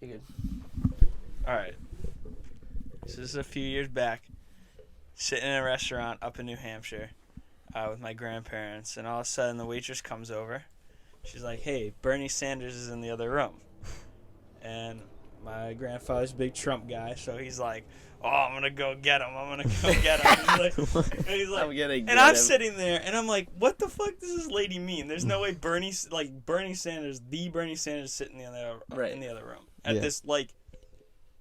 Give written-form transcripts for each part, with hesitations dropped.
You're good. All right. So this is a few years back. Sitting in a restaurant up in New Hampshire with my grandparents, and all of a sudden the waitress comes over. She's like, "Hey, Bernie Sanders is in the other room." And my grandfather's a big Trump guy, so he's like, "Oh, I'm gonna go get him. I'm gonna go get him." He's like, I'm gonna get and I'm him. sitting there, and I'm like, "What the fuck does this lady mean? There's no way Bernie Sanders, the Bernie Sanders, sitting in the other room at this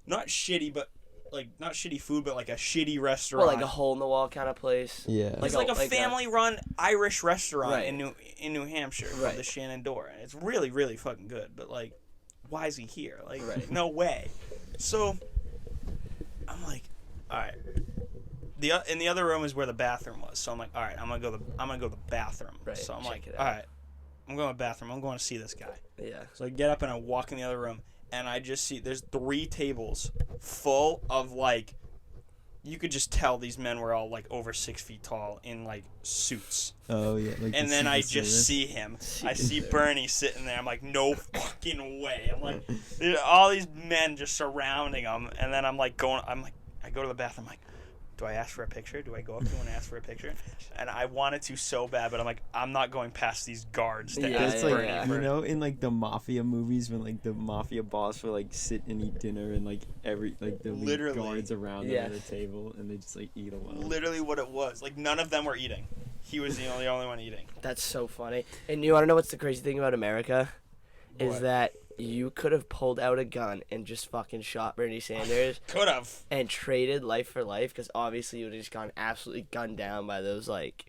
not shitty, but not shitty food, but like a shitty restaurant, like a hole in the wall kind of place. Yeah, it's like a family-run Irish restaurant in New Hampshire called the Shenandoah, and it's really, really fucking good. But like, why is he here? Like, no way. So I'm like, all right. In the other room is where the bathroom was. So I'm like, all right, I'm gonna go to the bathroom. Right. So I'm like, all right, I'm going to the bathroom. I'm going to see this guy. Yeah. So I get up and I walk in the other room, and I just see there's 3 tables full of like, you could just tell these men were all like over 6 feet tall in like suits. Oh yeah. Like and then I just see him. I see Bernie sitting there. I'm like, no fucking way. I'm like, there's all these men just surrounding him, and then I go to the bathroom. I'm like, do I ask for a picture? Do I go up to him and ask for a picture? And I wanted to so bad, but I'm like, I'm not going past these guards to ask Bernie. You know, in like the mafia movies when like the mafia boss will like sit and eat dinner and like the guards around them at the table and they just like eat alone. Literally what it was. Like none of them were eating. He was the only one eating. That's so funny. And you want to know what's the crazy thing about America? Is that you could have pulled out a gun and just fucking shot Bernie Sanders. Could have. And traded life for life, because obviously you would have just gotten absolutely gunned down by those guards.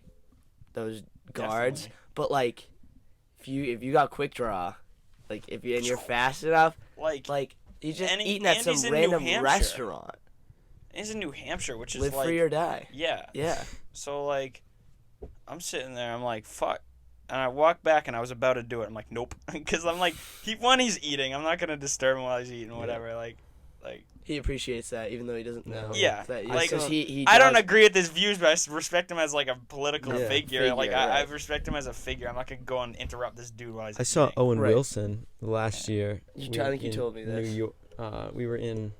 Definitely. But like, if you got quick draw, like you're fast enough, like he's just eating at some random restaurant. He's in New Hampshire, which is live free or die. Yeah. Yeah. So like, I'm sitting there. I'm like, fuck. And I walked back, and I was about to do it. I'm like, nope, because I'm like, he's eating. I'm not gonna disturb him while he's eating, whatever. Like, he appreciates that, even though he doesn't know. Yeah, like I don't agree with his views, but I respect him as like a political figure. Like I respect him as a figure. I'm not gonna go and interrupt this dude while he's. I saw Owen Wilson last year. I think you told me this. New York, we were in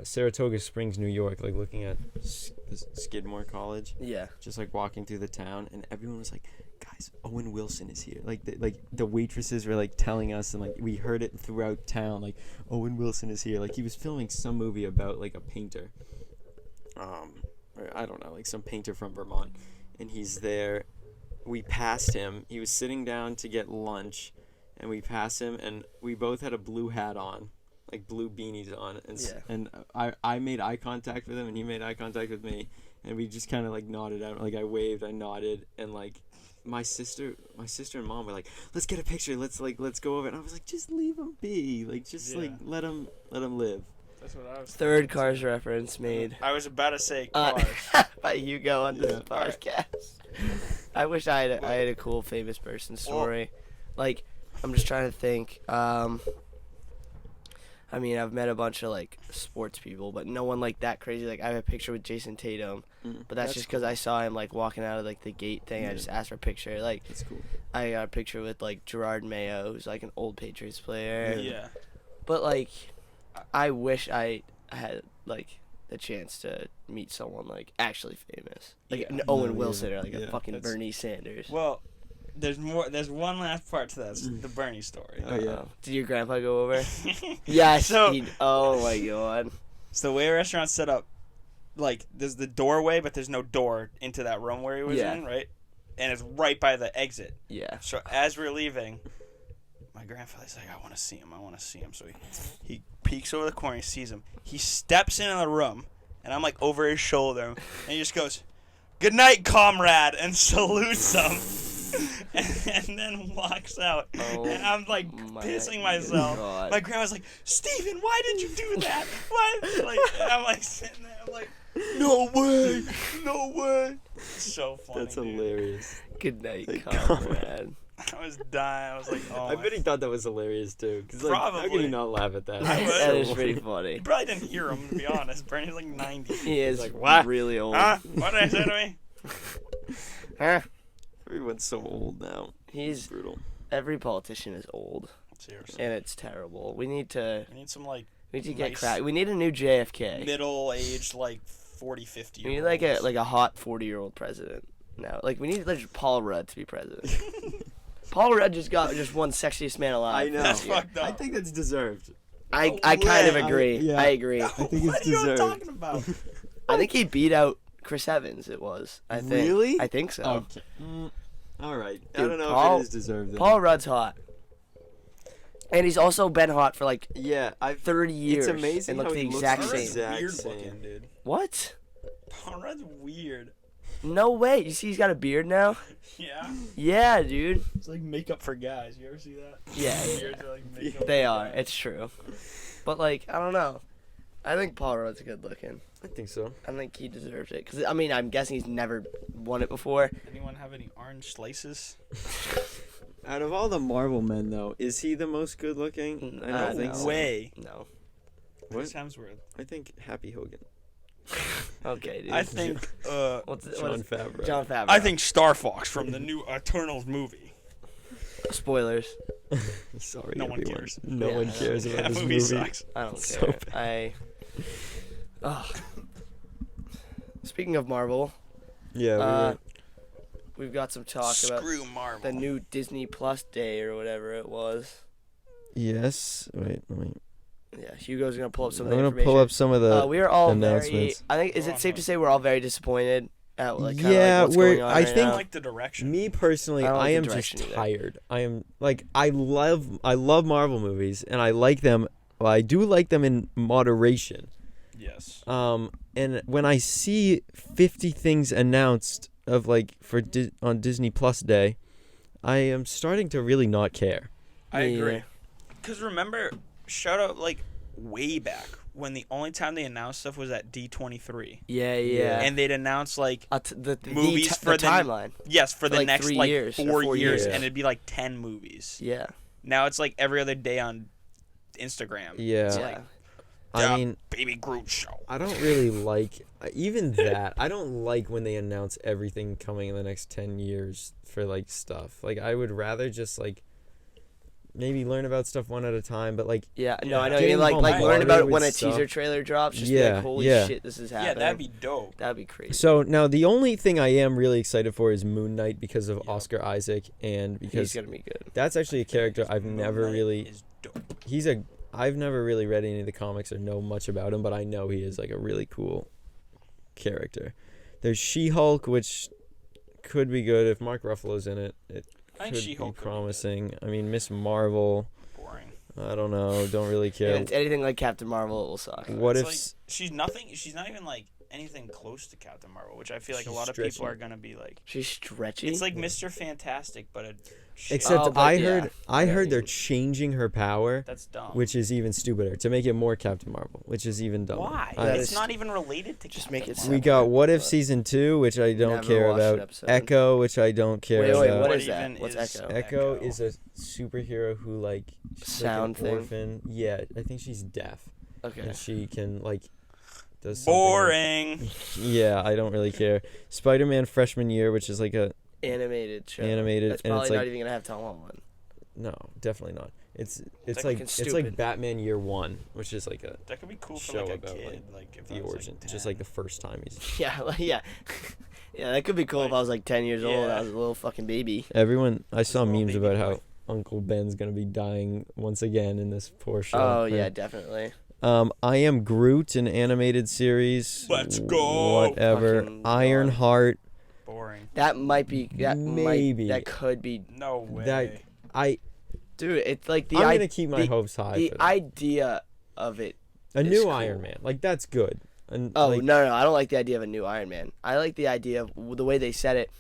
Saratoga Springs, New York, like looking at Skidmore College. Yeah. Just like walking through the town, and everyone was like, "Guys, Owen Wilson is here." Like the waitresses were like telling us, and like we heard it throughout town. Like Owen Wilson is here. Like he was filming some movie about like a painter. Or I don't know, like some painter from Vermont, and he's there. We passed him. He was sitting down to get lunch, and we passed him, and we both had a blue hat on. Like blue beanies on, and I made eye contact with him, and he made eye contact with me, and we just kind of like nodded out. Like I waved, I nodded, and like my sister and mom were like, "Let's get a picture. Let's go over." And I was like, "Just leave him be. Like just like let him live." That's what I was. Third Cars reference made. I was about to say Cars. By Hugo on this podcast. I wish I had a cool famous person story. Like I'm just trying to think. I mean, I've met a bunch of, like, sports people, but no one, like, that crazy. Like, I have a picture with Jason Tatum, but that's just because I saw him, like, walking out of, like, the gate thing. I just asked for a picture. Like, that's cool. I got a picture with, like, Gerard Mayo, who's, like, an old Patriots player. Yeah. But, like, I wish I had, like, the chance to meet someone, like, actually famous. Like, an Owen Wilson or, like, a fucking Bernie Sanders. Well... There's more. There's one last part to this, the Bernie story. Oh yeah. Did your grandpa go over? Yes. Oh my god. So the way a restaurant's set up, like there's the doorway, but there's no door into that room where he was in, right? And it's right by the exit. Yeah. So as we're leaving, my grandfather's like, I want to see him. So he peeks over the corner, he sees him. He steps into the room, and I'm like over his shoulder, and he just goes, "Good night, comrade," and salutes him. And then walks out, and I'm like pissing myself. God. My grandma's like, "Stephen, why did you do that? Why?" And I'm like sitting there, I'm like, "No way!" It's so funny. That's hilarious. Good night, comrade. I was dying. I was like, "Oh." I bet he thought that was hilarious too. Cause like, Probably. how can you not laugh at that? That is pretty funny. He probably didn't hear him, to be honest. Bernie's like 90. He is like, what? really old. Huh? What did I say to me? Huh? Everyone's so old now. He's brutal. Every politician is old. Seriously. and it's terrible. We need some like. We need to get nice crack. We need a new JFK. Middle-aged, like 40, 50. We need like a hot 40-year-old president. No, like we need like Paul Rudd to be president. Paul Rudd just won Sexiest Man Alive. I know. That's fucked up. I think that's deserved. I kind of agree. I agree. I think it's What are you deserved. talking about? I think he beat out Chris Evans. It was. I think. Really? I think so. Okay. All right. I Dude, don't know Paul- if it is deserved. Then. Paul Rudd's hot. And he's also been hot for like Yeah, 30 years. It's amazing and looks how the he looks exact the same. exact Weird same. looking, dude. What? Paul Rudd's weird. No way. You see he's got a beard now? Yeah. Yeah, dude. It's like makeup for guys. You ever see that? Yeah. Beards are like makeup They for are. guys. It's true. But like, I don't know. I think Paul Rudd's good looking. I think so. I think he deserves it. Because, I mean, I'm guessing he's never won it before. Anyone have any orange slices? Out of all the Marvel men, though, is he the most good looking? I don't think no so. way. No. Chris Hemsworth. I think Happy Hogan. Okay, dude. I think. What's it? John Favreau. John Favreau. I think Star Fox from the new Eternals movie. Spoilers. Sorry, No one everyone. cares. No Yeah, one no. cares about That this movie movie. sucks. I don't So care. Speaking of Marvel, Yeah, we've got some talk about Screw Marvel. the new Disney Plus Day or whatever it was. Yes. Wait, let me. Yeah, Hugo's gonna pull up some I'm of the gonna information. pull up some of the. We are all very. announcements. I think is it safe to say we're all very disappointed at like kinda Yeah, like what's we're- going on I right think- I now? don't like the direction. Me personally, I don't like I the am just direction either. tired. I am like I love Marvel movies and I like them. Well, I do like them in moderation. Yes. And when I see 50 things announced of like on Disney Plus Day, I am starting to really not care. I Yeah. agree. Because remember, shout out like way back when the only time they announced stuff was at D23. Yeah. And they'd announce like The movies for the the- timeline. yes for the like next 3 like years or 4 4 years, years. and it'd be like 10 movies. Yeah. Now it's like every other day on Instagram. Yeah. It's Yeah. like I mean, Baby Groot show. I don't really like even that. I don't like when they announce everything coming in the next 10 years for like stuff. Like I would rather just like maybe learn about stuff one at a time, but like Yeah. No, Yeah. I know. You Getting mean like learn bombarded about it with when a stuff. teaser trailer drops. Just be Yeah, like, holy yeah. shit, this is Yeah, happening. that'd be dope. That'd be crazy. so now the only thing I am really excited for is Moon Knight because of Yeah. Oscar Isaac and He's because gonna be good. that's actually a character I've Moon never Knight really is dope. I've never really read any of the comics or know much about him, but I know he is like a really cool character. There's She-Hulk, which could be good if Mark Ruffalo's in it. It I think could She-Hulk be could be promising. I mean, Miss Marvel, Boring. I don't know. Don't really care. If it's anything like Captain Marvel, it will suck. What It's if? like, she's nothing? She's not even like anything close to Captain Marvel, which I feel like a She's lot of stretchy. people are gonna be like. She's stretchy. It's like Mr. Fantastic, but a shit. Except Oh, but I yeah. heard Yeah. they're changing her power, That's dumb. which is even stupider, to make it more Captain Marvel, which is even dumber. Why? I- That It's is- not even related to. just Captain make it Marvel. we separate. got What If but- season 2, which I don't Never care watched an about. episode. Echo, which I don't care Wait, about. what What is that? even What's is- Echo? Echo Echo. is a superhero who like she's Sound like an thing? orphan. Yeah, I think she's deaf Okay. and she can like does something Boring. yeah, I don't really care. Spider-Man freshman year, which is like a Animated show. Animated, That's and probably it's not like- even gonna have Tom Holland. no, definitely not. It's like like fucking it's stupid. like Batman Year One, which is like a That could be cool for show like a about, kid, like if the I was, origin, like, just 10. like the first time he's. Yeah. Yeah. Yeah. That could be cool if I was like 10 years old. Yeah. I was a little fucking baby. Everyone, I saw little memes baby about boy. how Uncle Ben's gonna be dying once again in this poor show. Oh Right? yeah, definitely. I Am Groot, an animated series. Let's go. Whatever. Fucking Ironheart. Boring. That might be. That Maybe. That could be. No way. That Dude, it's like the. I'm I- gonna keep my the- hopes high. The for that. idea of it. A is new cool. Iron Man, like that's good. And Oh like, no, I don't like the idea of a new Iron Man. I like the idea of the way they said it.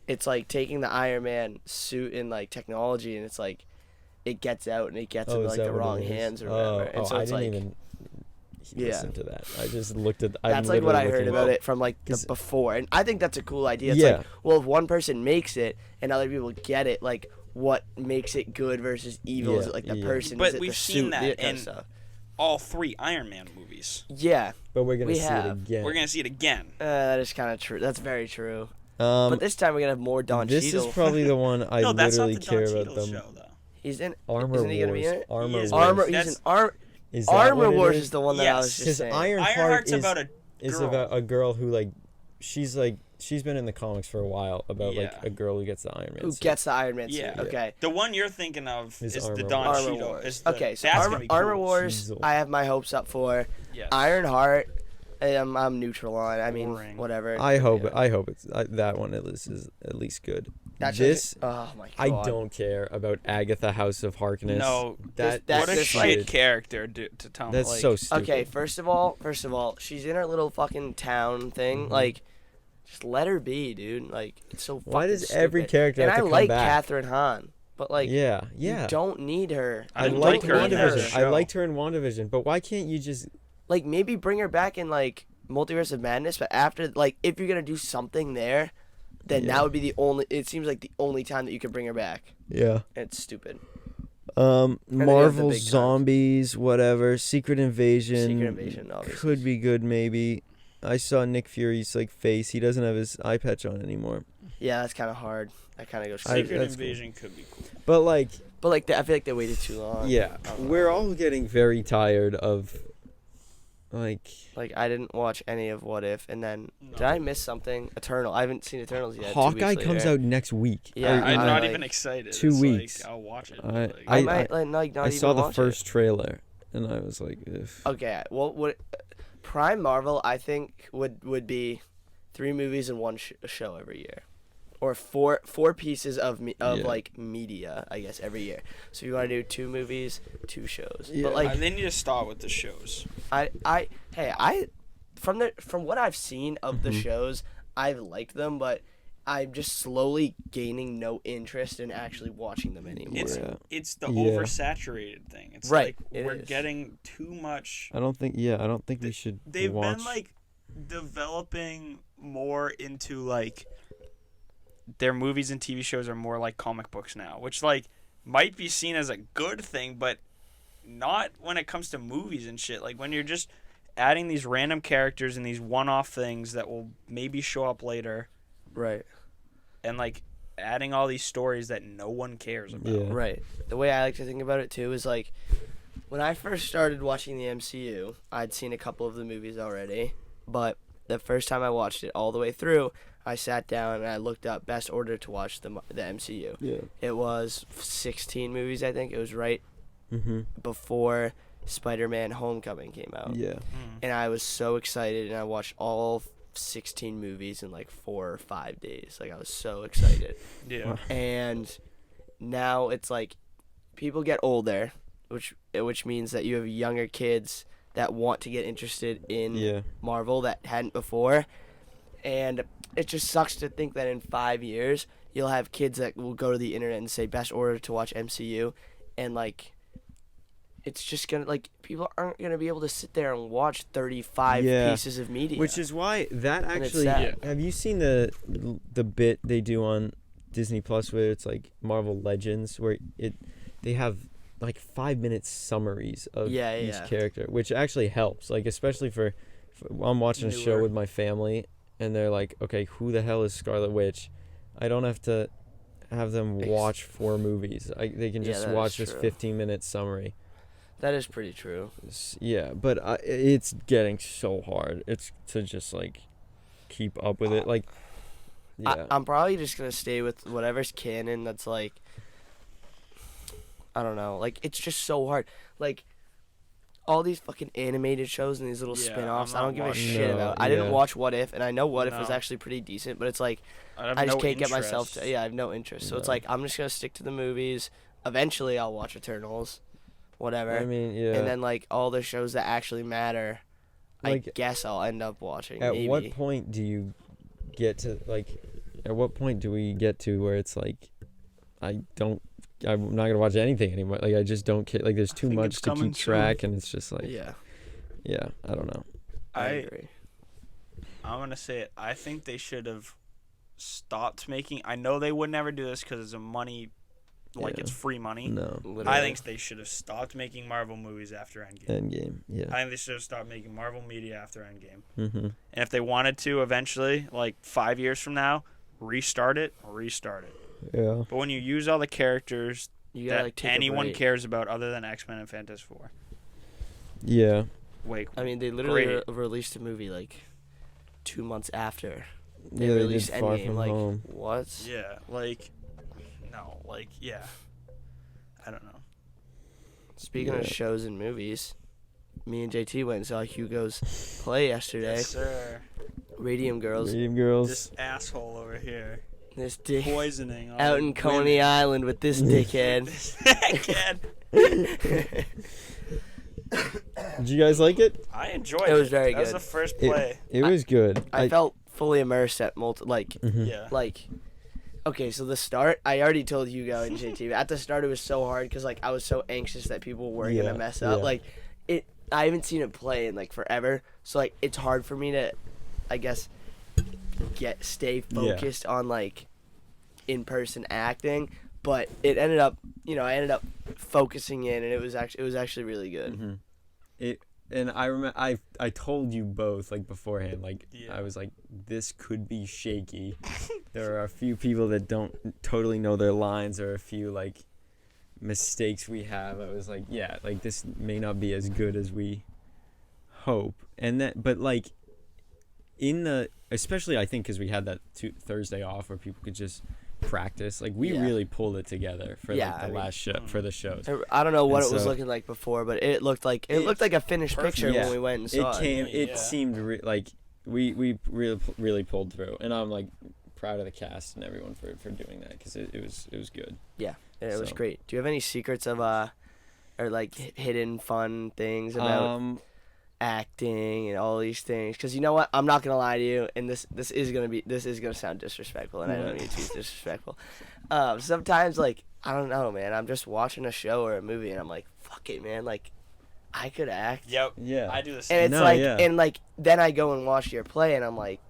It's like taking the Iron Man suit and like technology, and it's like it gets out and it gets oh, into is like that the what it wrong is? hands or whatever. And Oh, so I it's didn't like even Yeah. listen to that. I just looked at. that's like what I heard about it from like the 'cause- before, and I think that's a cool idea. It's Yeah. like, well, if one person makes it and other people get it, like what makes it good versus evil? Is Yeah, it like the yeah. person? But is it we've the seen suit? that That kind in- of stuff. All 3 Iron Man movies. Yeah, But we're gonna we see have. it again. We're gonna see it again. that is kind of true. That's very true. But this time we're gonna have more Don this Cheadle. is probably the one I No, that's not literally the care Don about Cheadle them. show though. He's in Armor Isn't he gonna be Wars. in it? Armor He is, Wars. Armor. That's- He's in Armor. Is that Armor what it Wars is? is the one that I was just Because saying. Ironheart's is about a is girl. about a girl who like she's been in the comics for a while about like Yeah. a girl who gets the Iron Man Who suit. gets the Iron Man suit? Yeah. Okay. The one you're thinking of Is is Armor the Wars. Don Armor Cheadle. Wars. Is the, Okay, so that's gonna be cool. Armor Wars, Diesel. I have my hopes up for. Yes. Ironheart, I'm neutral on. I mean, Boring. whatever. I hope Yeah. it's that one at least is at least good. That This oh my god. I don't care about Agatha House of Harkness. No, that- what a this, shit like- character to tell me. That's like, so stupid. Okay, first of all, she's in her little fucking town thing. Like, just let her be, dude. Like, it's so fucking Why does stupid. every character And have I to come like back? Catherine Hahn, but like, Yeah. you don't need her. I I didn't liked like her in need her WandaVision. I show. liked her in WandaVision, but why can't you just Like, maybe bring her back in like Multiverse of Madness, but after, like, if you're gonna do something there, then Yeah. that would be the only. It seems like the only time that you could bring her back. Yeah. It's stupid. Marvel big times. Zombies, whatever. Secret Invasion. Secret Invasion, obviously. could be good, maybe. I saw Nick Fury's like face. He doesn't have his eye patch on anymore. Yeah, that's kind of hard. That kind of goes. Secret that's Invasion could be cool. But like, But like, I feel like they waited too long. yeah, I don't know. we're all getting very tired of like. Like, I didn't watch any of What If, and then No. did I miss something? Eternal. I haven't seen Eternals yet. 2 Hawkeye weeks comes later. out next week. Yeah, Or, I'm I not like- even excited. 2 It's weeks. Like, I'll watch it. I- but, like, I might like not I even saw the watch first trailer, and I was like, ugh. Okay, well, what Prime Marvel I think would be 3 movies and 1 show every year, or four pieces of Yeah. like media, I guess, every year. So you want to do 2 movies, 2 shows. Yeah. But like they need to start with the shows. I from what I've seen of the shows, I've liked them, but I'm just slowly gaining no interest in actually watching them anymore. It's the Yeah. oversaturated thing. It's Right, like it we're is. getting too much. I don't think we should They've watch. been like developing more into like their movies and TV shows are more like comic books now, which like might be seen as a good thing, but not when it comes to movies and shit. Like when you're just adding these random characters and these one-off things that will maybe show up later, Right. and like adding all these stories that no one cares about. Yeah. Right. The way I like to think about it too is like when I first started watching the MCU, I'd seen a couple of the movies already, but the first time I watched it all the way through, I sat down and I looked up best order to watch the MCU. Yeah. It was 16 movies, I think. It was right before Spider-Man Homecoming came out. Yeah. And I was so excited, and I watched all 16 movies in like 4 or 5 days. Like, I was so excited. Yeah. And now it's like people get older, which means that you have younger kids that want to get interested in Marvel that hadn't before. And it just sucks to think that in 5 years you'll have kids that will go to the internet and say best order to watch MCU, and like it's just gonna, like, people aren't gonna be able to sit there and watch 35 pieces of media. Which is why that And it's actually. sad. Have you seen the bit they do on Disney Plus where it's like Marvel Legends, where they have like 5-minute summaries of each character, which actually helps. Like especially for I'm watching a show with my family, and they're like, okay, who the hell is Scarlet Witch? I don't have to have them watch 4 movies. They can just watch this 15-minute summary. That is pretty true. Yeah, but it's getting so hard. It's to just like keep up with it. Like, yeah, I'm probably just gonna stay with whatever's canon. That's like, I don't know. Like, it's just so hard. Like, all these fucking animated shows and these little spin-offs, I don't give a shit about. I didn't watch What If, and I know What If was actually pretty decent, but it's like I just can't get myself to. Yeah, I have no interest. So it's like I'm just gonna stick to the movies. Eventually, I'll watch Eternals, whatever. I mean, yeah. And then like all the shows that actually matter, Like, I guess I'll end up watching. At maybe. what point do you get to like? At what point do we get to where it's like, I'm not gonna watch anything anymore. Like I just don't care. Like there's too much to keep track, and it's just like, yeah, I don't know. I agree. I'm gonna say it. I think they should have stopped making. I know they would never do this because it's a money, like it's free money. No, Literally. I think they should have stopped making Marvel movies after Endgame. Endgame, yeah. I think they should have stopped making Marvel media after Endgame. Mm-hmm. And if they wanted to, eventually, like 5 years from now, restart it. Yeah. But when you use all the characters You gotta like take anyone a break. cares about other than X-Men and Fantastic Four. Yeah. Wait, I mean, they literally released a movie like 2 months after they released did Far Endgame. From Like, Home. what? yeah, like, no, like, yeah. I don't know. Speaking of shows and movies, me and JT went and saw Hugo's play yesterday. Yes, sir. Radium Girls. Radium Girls. This asshole over here. This dick. Poisoning all Out the in Coney women. Island with this dickhead. This dickhead. Did you guys like it? I enjoyed it. It was very That was good. the first play. It was good. I felt fully immersed at Yeah. like, okay, so the start, I already told Hugo and JT, at the start it was so hard because, like, I was so anxious that people were going to mess up. Yeah. Like, I haven't seen it play in, like, forever, so, like, it's hard for me to, I guess, stay focused on, like, in-person acting, but it ended up, I ended up focusing in, and it was actually really good. Mm-hmm. And I remember I told you both, like, beforehand, like, I was like, this could be shaky. There are a few people that don't totally know their lines, or a few, like, mistakes we have. I was like, yeah, like, this may not be as good as we hope. And that, but, like, especially I think because we had that Thursday off where people could just practice, like, we really pulled it together for last show, for the shows. I don't know what it was looking like before, but it looked like a finished picture when we went and saw it. It seemed like we really pulled through, and I'm like proud of the cast and everyone for doing that, because it was good. Yeah, it was great. Do you have any secrets of or like hidden fun things about acting and all these things? Because you know what, I'm not gonna lie to you, and this is gonna sound disrespectful, and I don't mean to be disrespectful. Sometimes, like, I don't know, man, I'm just watching a show or a movie and I'm like, fuck it, man, like, I could act. Yep. Yeah. I do the same. And it's then I go and watch your play and I'm like,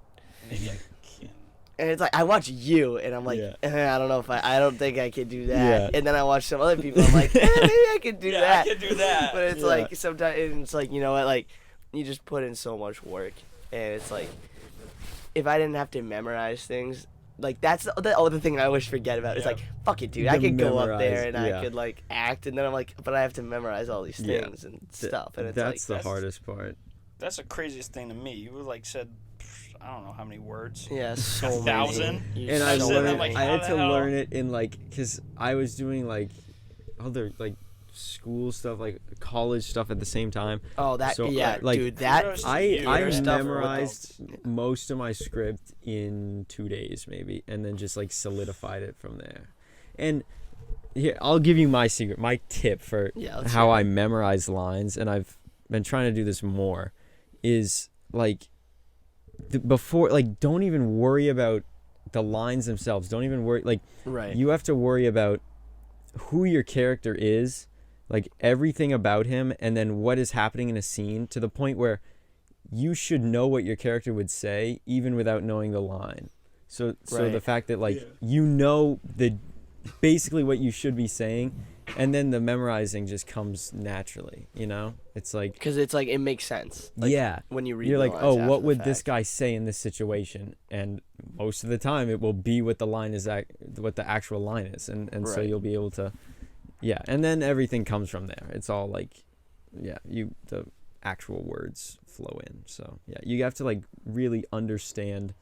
and it's like I watch you and I'm like, I don't know if I don't think I could do that. And then I watch some other people, I'm like, maybe I could do that. I could do that. But it's like sometimes it's like, you know what, like, you just put in so much work, and it's like, if I didn't have to memorize things, like, that's the other thing I always forget about. It's like, fuck it, dude, I could go up there and I could, like, act, and then I'm like, but I have to memorize all these things and stuff, and it's that's like, the hardest part. That's the craziest thing to me. You like said, I don't know how many words. Yeah, so 1,000. And I learned, like, I had to learn it in, like, because I was doing, like, other, like, school stuff, like college stuff at the same time. Oh, that, so, like, dude, that I memorized most of my script in 2 days maybe, and then just, like, solidified it from there. And here, I'll give you my secret, my tip for how I memorize lines, and I've been trying to do this more, is, like, before, like, don't even worry about the lines themselves. Don't even worry, like, you have to worry about who your character is, like, everything about him, and then what is happening in a scene, to the point where you should know what your character would say even without knowing the line. So the fact that, like, you know basically what you should be saying, and then the memorizing just comes naturally, you know? It's like, because it's like, it makes sense. Like, when you read, you're the like, lines oh, what would fact. this guy say in this situation? And most of the time it will be what the line is, what the actual line is, and so you'll be able to, and then everything comes from there. It's all like, the actual words flow in. So you have to, like, really understand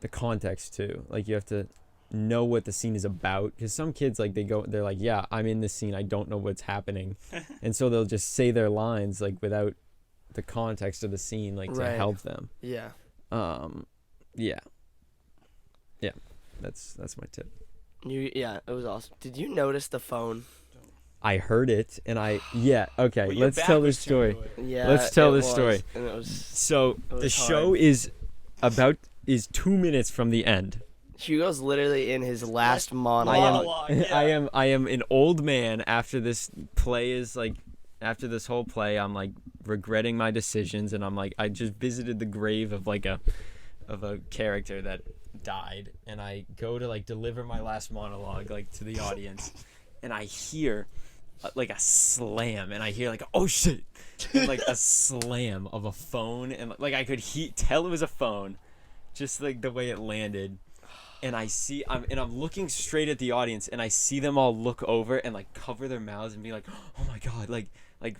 the context too. Like, you have to know what the scene is about, because some kids, like, they're like, I'm in this scene, I don't know what's happening, and so they'll just say their lines, like, without the context of the scene, like, to help them. That's my tip. It was awesome. Did you notice the phone? I heard it, and okay, let's tell this story. Let's tell this story. So the show is 2 minutes from the end. Hugo's literally in his last monologue. I am an old man after this play is, like, after this whole play, I'm, like, regretting my decisions, and I'm like, I just visited the grave of, like, a character that died, and I go to, like, deliver my last monologue, like, to the audience, and I hear, like, a slam, and I hear, like, oh shit, and, like, a slam of a phone, and, like, I could tell it was a phone, just, like, the way it landed. and I'm looking straight at the audience, and I see them all look over and like cover their mouths and be like, oh my god, like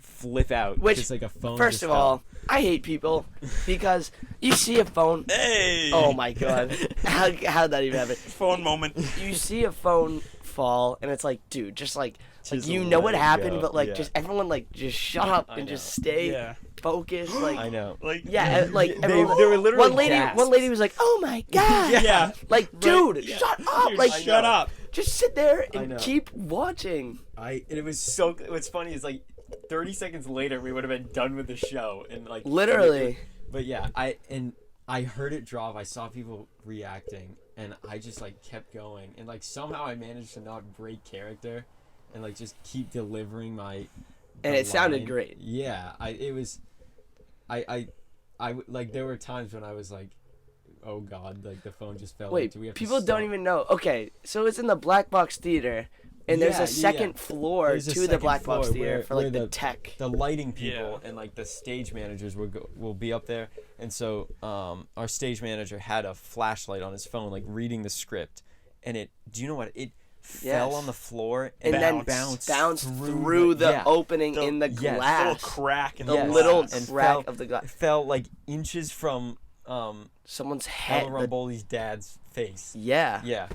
flip out. Which, just like a phone. First of all, I hate people because you see a phone. Hey. Oh my god, how'd that even happen? Phone moment. You see a phone fall, and it's like, dude, just like you let know what it happened, go. but like Yeah. just everyone like just shut up and just stay focused. Like I know. Like yeah, like they were literally one lady was like, oh my god. Yeah. Like, dude, shut up. Dude, Like, shut up. Just sit there I and know. keep watching. And it was so. What's funny is like 30 seconds later we would have been done with the show and like Literally. But yeah, I heard it drop. I saw people reacting, and I just like kept going, and like somehow I managed to not break character, and like just keep delivering my. And it sounded great. Yeah, I like there were times when I was like, oh god, like the phone just fell. Wait, do we have to people don't stop? even know. Okay, so it's in the Black Box Theater, and there's a second floor There's a to the second Black Box floor Theater for like where the tech. The lighting people and like the stage managers will be up there, and so our stage manager had a flashlight on his phone, like reading the script, and do you know what it fell on the floor and then bounced through the opening in the glass. Little crack in the the little glass. crack of the glass. It fell like inches from Someone's head. Ella Romboli's dad's face. Yeah. Yeah.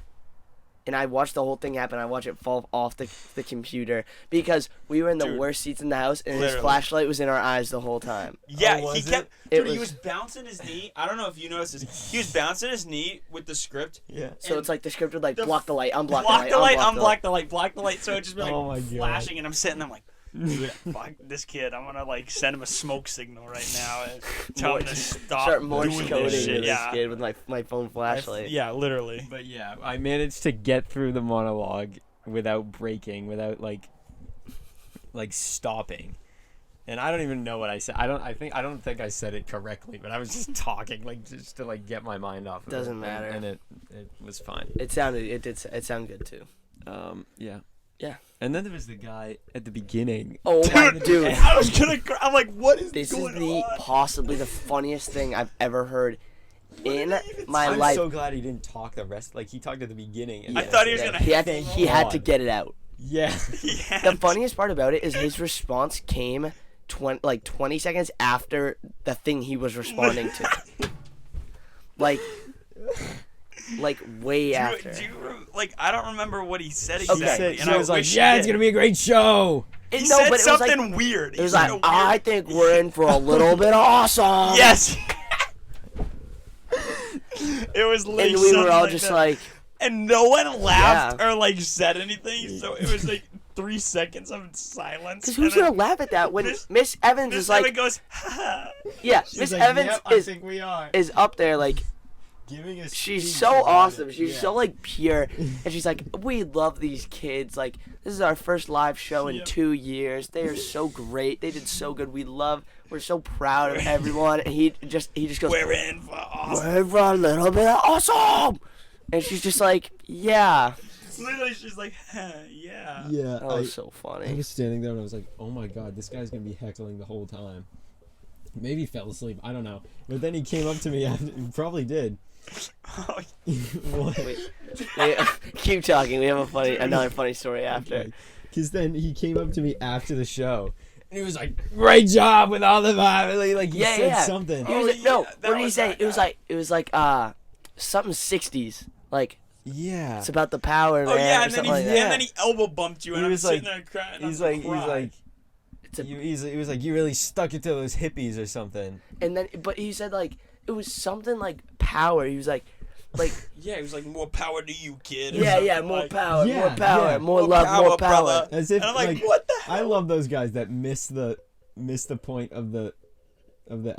And I watched the whole thing happen. I watched it fall off the computer because we were in the worst seats in the house, and his flashlight was in our eyes the whole time. Yeah, Oh, he was kept. it? Dude, It he was- was bouncing his knee. I don't know if you noticed this. He was bouncing his knee with the script. Yeah. So it's like the script would like the block the light, unblock Block the light, unblock unblock the light, block the light. So it just be like Oh my God. flashing, and I'm sitting there, I'm like, dude, fuck this kid. I'm gonna like send him a smoke signal right now and tell him to stop Morse doing coding this shit. with this Yeah. kid with my phone flashlight. Yeah, literally. But yeah, I managed to get through the monologue without breaking, without like stopping. And I don't even know what I said. I don't think I said it correctly, but I was just talking like just to like get my mind off of it. Doesn't matter. And it was fine. It did sound good too. Yeah. Yeah. And then there was the guy at the beginning. Oh my dude. I was gonna cry. I'm like, what is This is going the on? possibly the funniest thing I've ever heard in my I'm life. so glad he didn't talk the rest. Like he talked at the beginning. And I thought he was gonna. He had to get it out. Yeah. The funniest part about it is his response came 20 seconds after the thing he was responding to. like way after. I don't remember what he said Okay. exactly. So and I I was like, wish yeah, he it's did. gonna be a great show. He No, said but it was like- something weird. It was like, I think we're in for a little bit awesome. Yes. It was literally And we were something all like just that. like, And no one laughed Yeah. or like said anything, so it was like 3 seconds of silence. because who's and gonna laugh at that when Miss- Miss Evans Miss is like, Evan goes, ha. yeah, She's Miss like, Evans yep, I think we are. is up there like. Giving us She's so awesome. She's so like pure, and she's like, we love these kids. Like this is our first live show in 2 years. They are so great. They did so good. We're so proud of everyone. And he just goes, We're in for awesome. we're for a little bit of awesome. And she's just like, yeah. Literally, she's like, huh, yeah. Yeah. That was so funny. I was standing there and I was like, oh my god, this guy's gonna be heckling the whole time. Maybe he fell asleep. I don't know. But then he came up to me after. He probably did. What? Wait, keep talking. We have another funny story after. Because then he came up to me after the show. And he was like, great job with all the vibe. Like he said something. He was like, no, what did he say? It was like something 60s. Like, Yeah. it's about the power, man. Oh yeah, or and then, something he, like that. and then he elbow bumped you, and He I'm was sitting like- there crying. He's I'm like, gonna cry. he was like, you really stuck it to those hippies or something. And then, but he said like it was something like power. He was like, yeah, he was like, more power to you, kid. or yeah, something more like, power, Yeah, more power, yeah. more love, more power. brother. As if And I'm like, like, what the hell? I love those guys that miss the point of the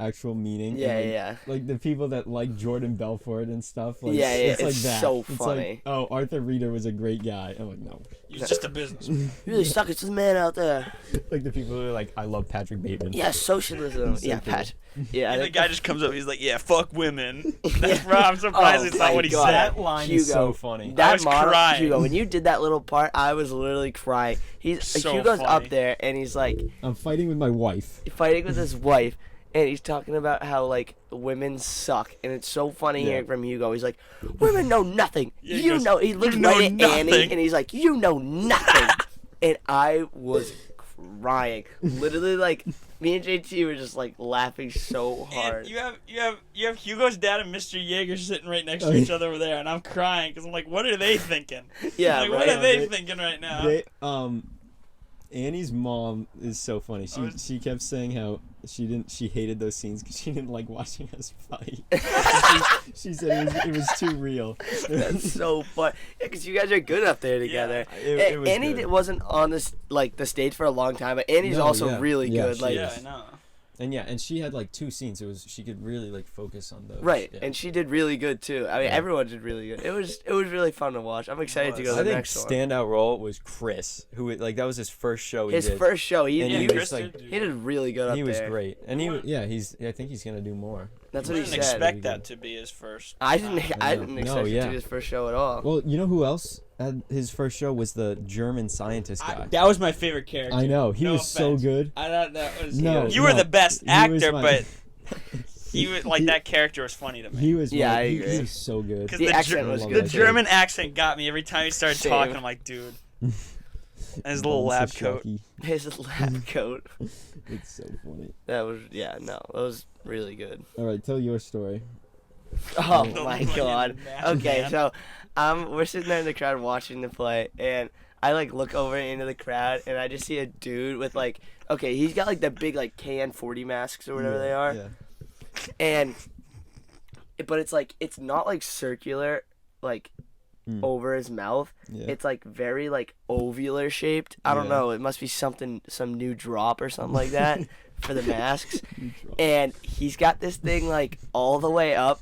actual meaning. Yeah, and, like, yeah. Like the people that like Jordan Belfort and stuff. Like, Yeah, yeah, it's like it's that. so It's funny. like, oh, Arthur Reeder was a great guy. I'm like, no. He was just a businessman. You really suck. It's the man out there. Like the people who are like, I love Patrick Bateman. Yeah, socialism. So Yeah, cool. Pat. Yeah, And the guy just comes up, he's like, yeah, fuck women. That's Yeah. I'm surprised Oh it's not my what he God. said. That line is Hugo, so funny. I that was model, crying. Hugo, when you did that little part, I was literally crying. So Hugo's funny. up there and he's like I'm fighting with my wife. fighting with his wife, and he's talking about how like women suck, and it's so funny Yeah. hearing from Hugo. He's like, women know nothing. Yeah, you goes, know. He looks "You know right at Annie, nothing." and he's like, you know nothing. And I was crying, literally like. Me and JT were just like laughing so hard. And you have Hugo's dad and Mr. Yeager sitting right next to each other over there, and I'm crying because I'm like, what are they thinking? Yeah, like, right. what are they thinking right now? Annie's mom is so funny. She kept saying how she hated those scenes because she didn't like watching us fight. she said it was too real. That's so fun. Yeah, because you guys are good up there together. Yeah, it was Annie good. wasn't on this like the stage for a long time, but Annie's also really good. she Like, Yeah, I know. And she had like 2 scenes. She could really like focus on those. right, Yeah. and she did really good too. I mean, everyone did really good. It was really fun to watch. I'm excited to go to I the think next one. standout role was Chris, who like that was his first show. His first show, he And was Chris like, did he did really good up he was there. great, and I think he's gonna do more. That's I what he didn't said. expect that to be his first. I didn't No, expect it yeah. to be his first show at all. Well, you know who else had his first show was the German scientist guy. That was my favorite character. I know he No was so offense. good. I thought that was. No, you were the best he was actor, my- but he was like that character was funny to me. He was Yeah, I he agree. was so good. Because The the, accent was I love good the that too. German accent got me every time he started Same. talking. I'm like, dude. And his little Bonsa lab coat. Shocky. His lab coat. It's so funny. That was really good. All right, tell your story. Oh Yeah. my Fucking god. mad Okay, man. so we're sitting there in the crowd watching the play, and I like look over into the crowd, and I just see a dude with like, okay, he's got like the big like KN40 masks or whatever they are, Yeah. and but it's like it's not like circular, like over his mouth. Yeah. It's like very like ovular shaped. I don't Yeah. know. It must be some new drop or something like that for the masks. And he's got this thing like all the way up,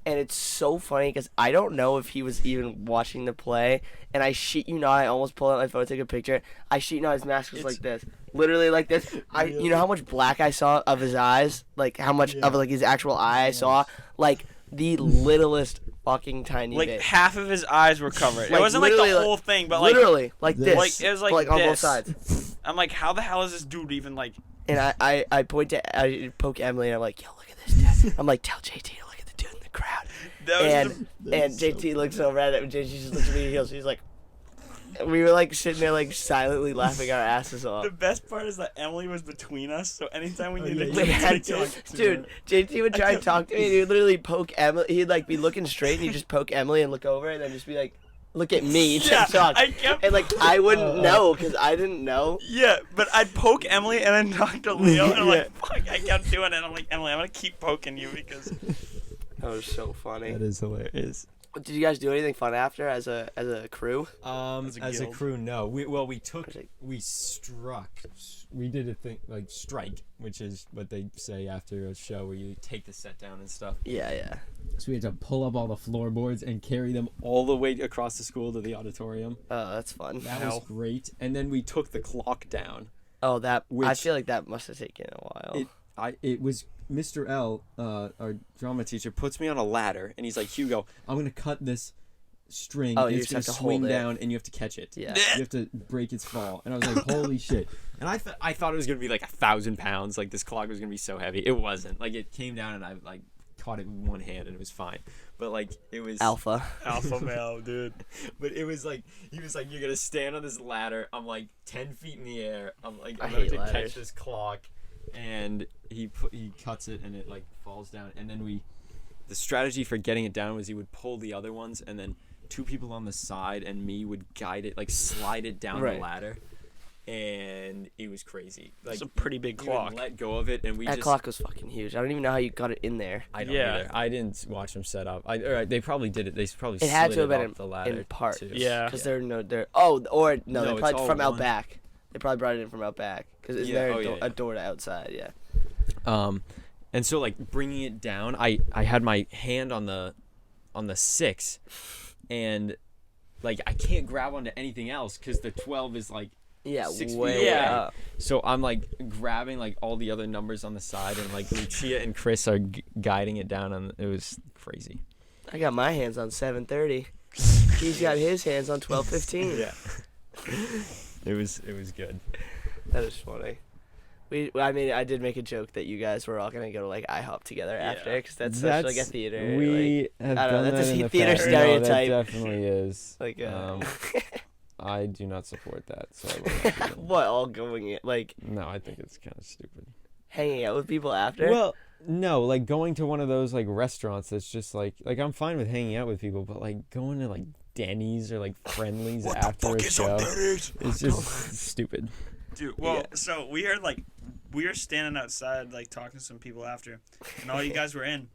and it's so funny because I don't know if he was even watching the play. And I shit you not, I almost pulled out my phone to take a picture. I shit you not, his mask was like this, literally like this. You know how much black I saw of his eyes, like how much of like his actual eye I saw, like the littlest fucking tiny Like bit. half of his eyes were covered. Like, it wasn't like the literally, whole thing, but like literally like this. this, Like, it was like on both this. sides. I'm like, how the hell is this dude even like? And I poke Emily, and I'm like, yo, look at this dude. I'm like, tell JT to look at the dude in the crowd. That was And That's so JT looks over at it, and JT just looks at me, and she's like, we were like sitting there like silently laughing our asses off. the best part is that Emily was between us, so anytime we needed yeah, to We get had TikTok, dude, JT would try and talk to me, and he would literally poke Emily. He'd like be looking straight, and he'd just poke Emily and look over, and then just be like, look at me, yeah, talk. I kept. And like I wouldn't know because I didn't know. Yeah, but I'd poke Emily and then talk to Leo, and I'm like, fuck, I kept doing it. I'm like, Emily, I'm gonna keep poking you because That was so funny. That is hilarious. Did you guys do anything fun after as a crew? As a As a guild. crew, no. We struck. We did a thing like strike, which is what they say after a show where you take the set down and stuff. Yeah. So we had to pull up all the floorboards and carry them all the way across the school to the auditorium. Oh, that's fun. That was great. And then we took the clock down. Oh, I Which- feel like that must have taken a while. It was Mr. L, our drama teacher, puts me on a ladder and he's like, Hugo, I'm gonna cut this string. Oh, and you it's just have gonna to swing hold it. down and you have to catch it. Yeah. You have to break its fall. And I was like, holy shit. And I thought it was gonna be like 1,000 pounds. Like this clock was gonna be so heavy. It wasn't. Like it came down and I like caught it with one hand and it was fine. But like it was Alpha. alpha male, dude. But it was like he was like, you're gonna stand on this ladder. I'm like 10 feet in the air. I'm like I I'm about hate to ladders. catch this clock, and he cuts it and it like falls down. And then the strategy for getting it down was he would pull the other ones, and then 2 people on the side and me would guide it, like slide it down Right. the ladder. And it was crazy. Like It's a pretty big you would clock. let go of it, and we That just. clock was fucking huge. I don't even know how you got it in there. I don't Yeah. either. I didn't watch them set up. They probably did it. They probably It had to slid have it been up the ladder in part. too. Yeah. Because they're oh, or no, No, they it's probably all from out one. back. They probably brought it in from out back. Because is Yeah, there oh, yeah, a yeah. door to outside? Yeah. And so like bringing it down, I had my hand on the 6, and like I can't grab onto anything else because the 12 is like Yeah, 6 feet way away. Yeah. up. So I'm like grabbing like all the other numbers on the side, and like Lucia and Chris are guiding it down, and it was crazy. I got my hands on 7:30. He's got his hands on 12:15. Yeah. It was good. That is funny. I mean, I did make a joke that you guys were all gonna go to like IHOP together after, because that's such like a theater. We like, have I don't know, done that's that a in the theater past. stereotype. No, that definitely is. Like, I do not support that. So I will not do what, all going in like? No, I think it's kind of stupid. Hanging out with people after? Well, no, like going to one of those like restaurants that's just like I'm fine with hanging out with people, but like going to like Denny's or like Friendly's after a show is just stupid. Dude, well, so we were standing outside like talking to some people after, and all you guys were in.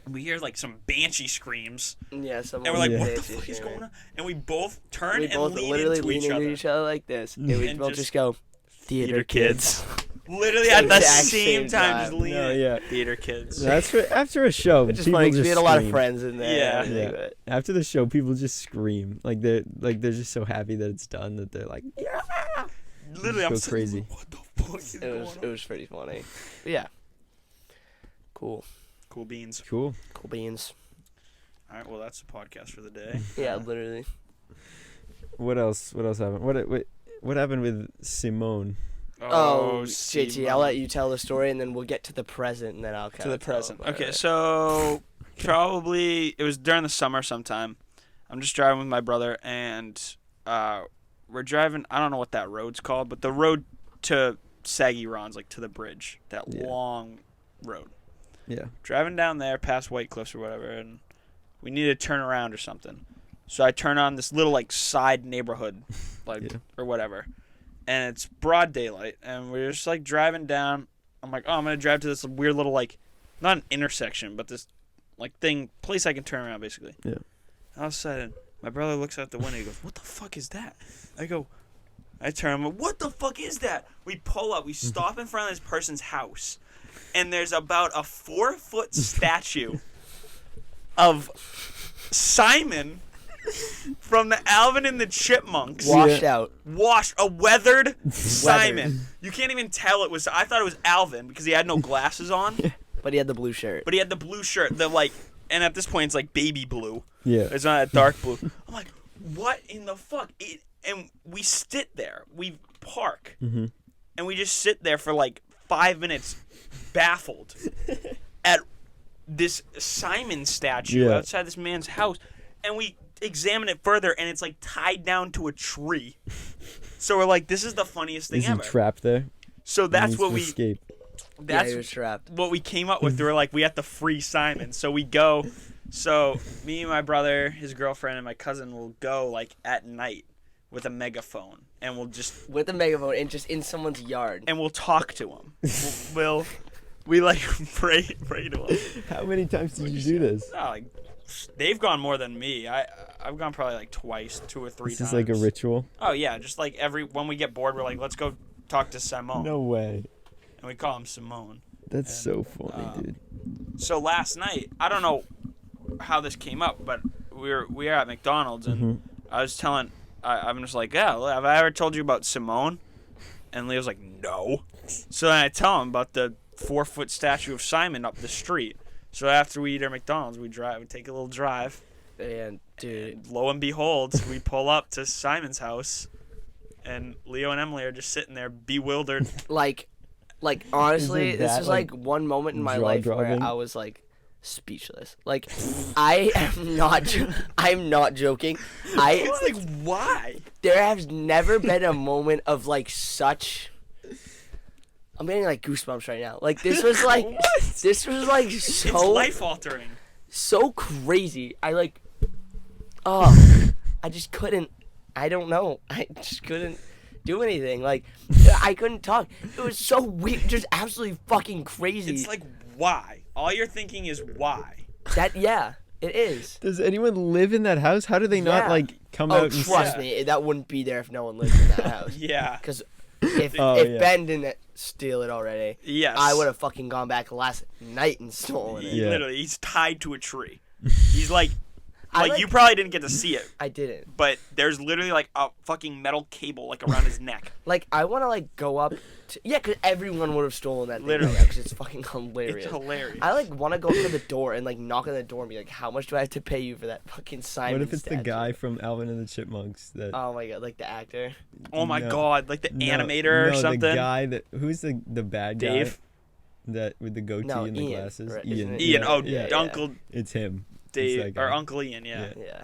We hear like some banshee screams. Yeah, and we're like, what the fuck is going on? And we both turn and lean into each other like this. And we both just go, theater kids. Literally at the same time, just leaning. Theater kids. That's after a show. Which is funny because we had a lot of friends in there. Yeah. After the show, people just scream. Like they're just so happy that it's done that they're like, yeah. Literally, I'm crazy. What the fuck is going on? It was pretty funny. But yeah. Cool. Cool beans. Cool beans. All right, well, that's the podcast for the day. Yeah, literally. What else happened? What happened with Simone? Oh, JT, I'll let you tell the story, and then we'll get to the present, and then I'll to the present. Okay, so probably it was during the summer sometime. I'm just driving with my brother, and we're driving. I don't know what that road's called, but the road to Saggy Ron's, like to the bridge, that long road. Yeah. Driving down there past White Cliffs or whatever, and we needed to turn around or something. So I turn on this little like side neighborhood, or whatever, and it's broad daylight, and we're just like driving down. I'm like, oh, I'm gonna drive to this weird little like, not an intersection, but this like place I can turn around basically. Yeah. All of a sudden, my brother looks out the window. He goes, "What the fuck is that?" I turn. I'm like, "What the fuck is that?" We pull up. We stop in front of this person's house. And there's about a 4-foot statue of Simon from the Alvin and the Chipmunks. Washed out. A weathered Simon. You can't even tell it was. I thought it was Alvin because he had no glasses on. But he had the blue shirt. And at this point it's like baby blue. Yeah. It's not a dark blue. I'm like, what in the fuck? And we sit there. We park. Mm-hmm. And we just sit there for like 5 minutes. Baffled at this Simon statue outside this man's house, and we examine it further, and it's like tied down to a tree. So we're like, "This is the funniest thing ever." Is he trapped there? So that's what we. Escape. That's he was trapped. What we came up with. We were like, we have to free Simon. So we go. So me and my brother, his girlfriend, and my cousin will go like at night with a megaphone, and we'll just with a megaphone and just in someone's yard, and we'll talk to him. We like pray to him. How many times did you do this? Oh, like they've gone more than me. I've gone probably like twice, 2 or 3 times. This is like a ritual. Oh yeah, just like when we get bored, we're like, let's go talk to Simone. No way. And we call him Simone. That's so funny, dude. So last night, I don't know how this came up, but we were at McDonald's, and I was telling, I'm just like, yeah, have I ever told you about Simone? And Leo's like, no. So then I tell him about the 4-foot statue of Simon up the street. So after we eat our McDonald's, we take a little drive. And dude, and lo and behold, we pull up to Simon's house, and Leo and Emily are just sitting there bewildered. Like honestly, this is like one moment in my life where I was like speechless. Like I'm not joking. It's like, why? There has never been a moment of like such. I'm getting like goosebumps right now. Like this was like so it's life altering. So crazy. I just couldn't. I don't know. I just couldn't do anything. Like I couldn't talk. It was so weird. Just absolutely fucking crazy. It's like, why? All you're thinking is why. It is. Does anyone live in that house? How do they not like come out and trust me, that wouldn't be there if no one lived in that house. Yeah. Because if Ben didn't steal it already, yes, I would have fucking gone back last night and stolen it. Literally, he's tied to a tree. He's like Like, you probably didn't get to see it. I didn't. But there's literally, like, a fucking metal cable, like, around his neck. Like, I want to, like, go up to... Yeah, because everyone would have stolen that thing. Literally. Because it's fucking hilarious. It's hilarious. I, like, want to go up to the door and, like, knock on the door and be like, how much do I have to pay you for that fucking Simon What if it's statue? the guy from Alvin and the Chipmunks that? Oh, my God. Like, the actor. Oh, my God. Like, the animator or no, something. the guy that... Who's the bad guy? Dave? That with the goatee and the Ian, glasses? right, Ian. Ian. Oh, Yeah. Uncle It's him. Dave. It's that Or guy. Uncle Ian, yeah. Yeah.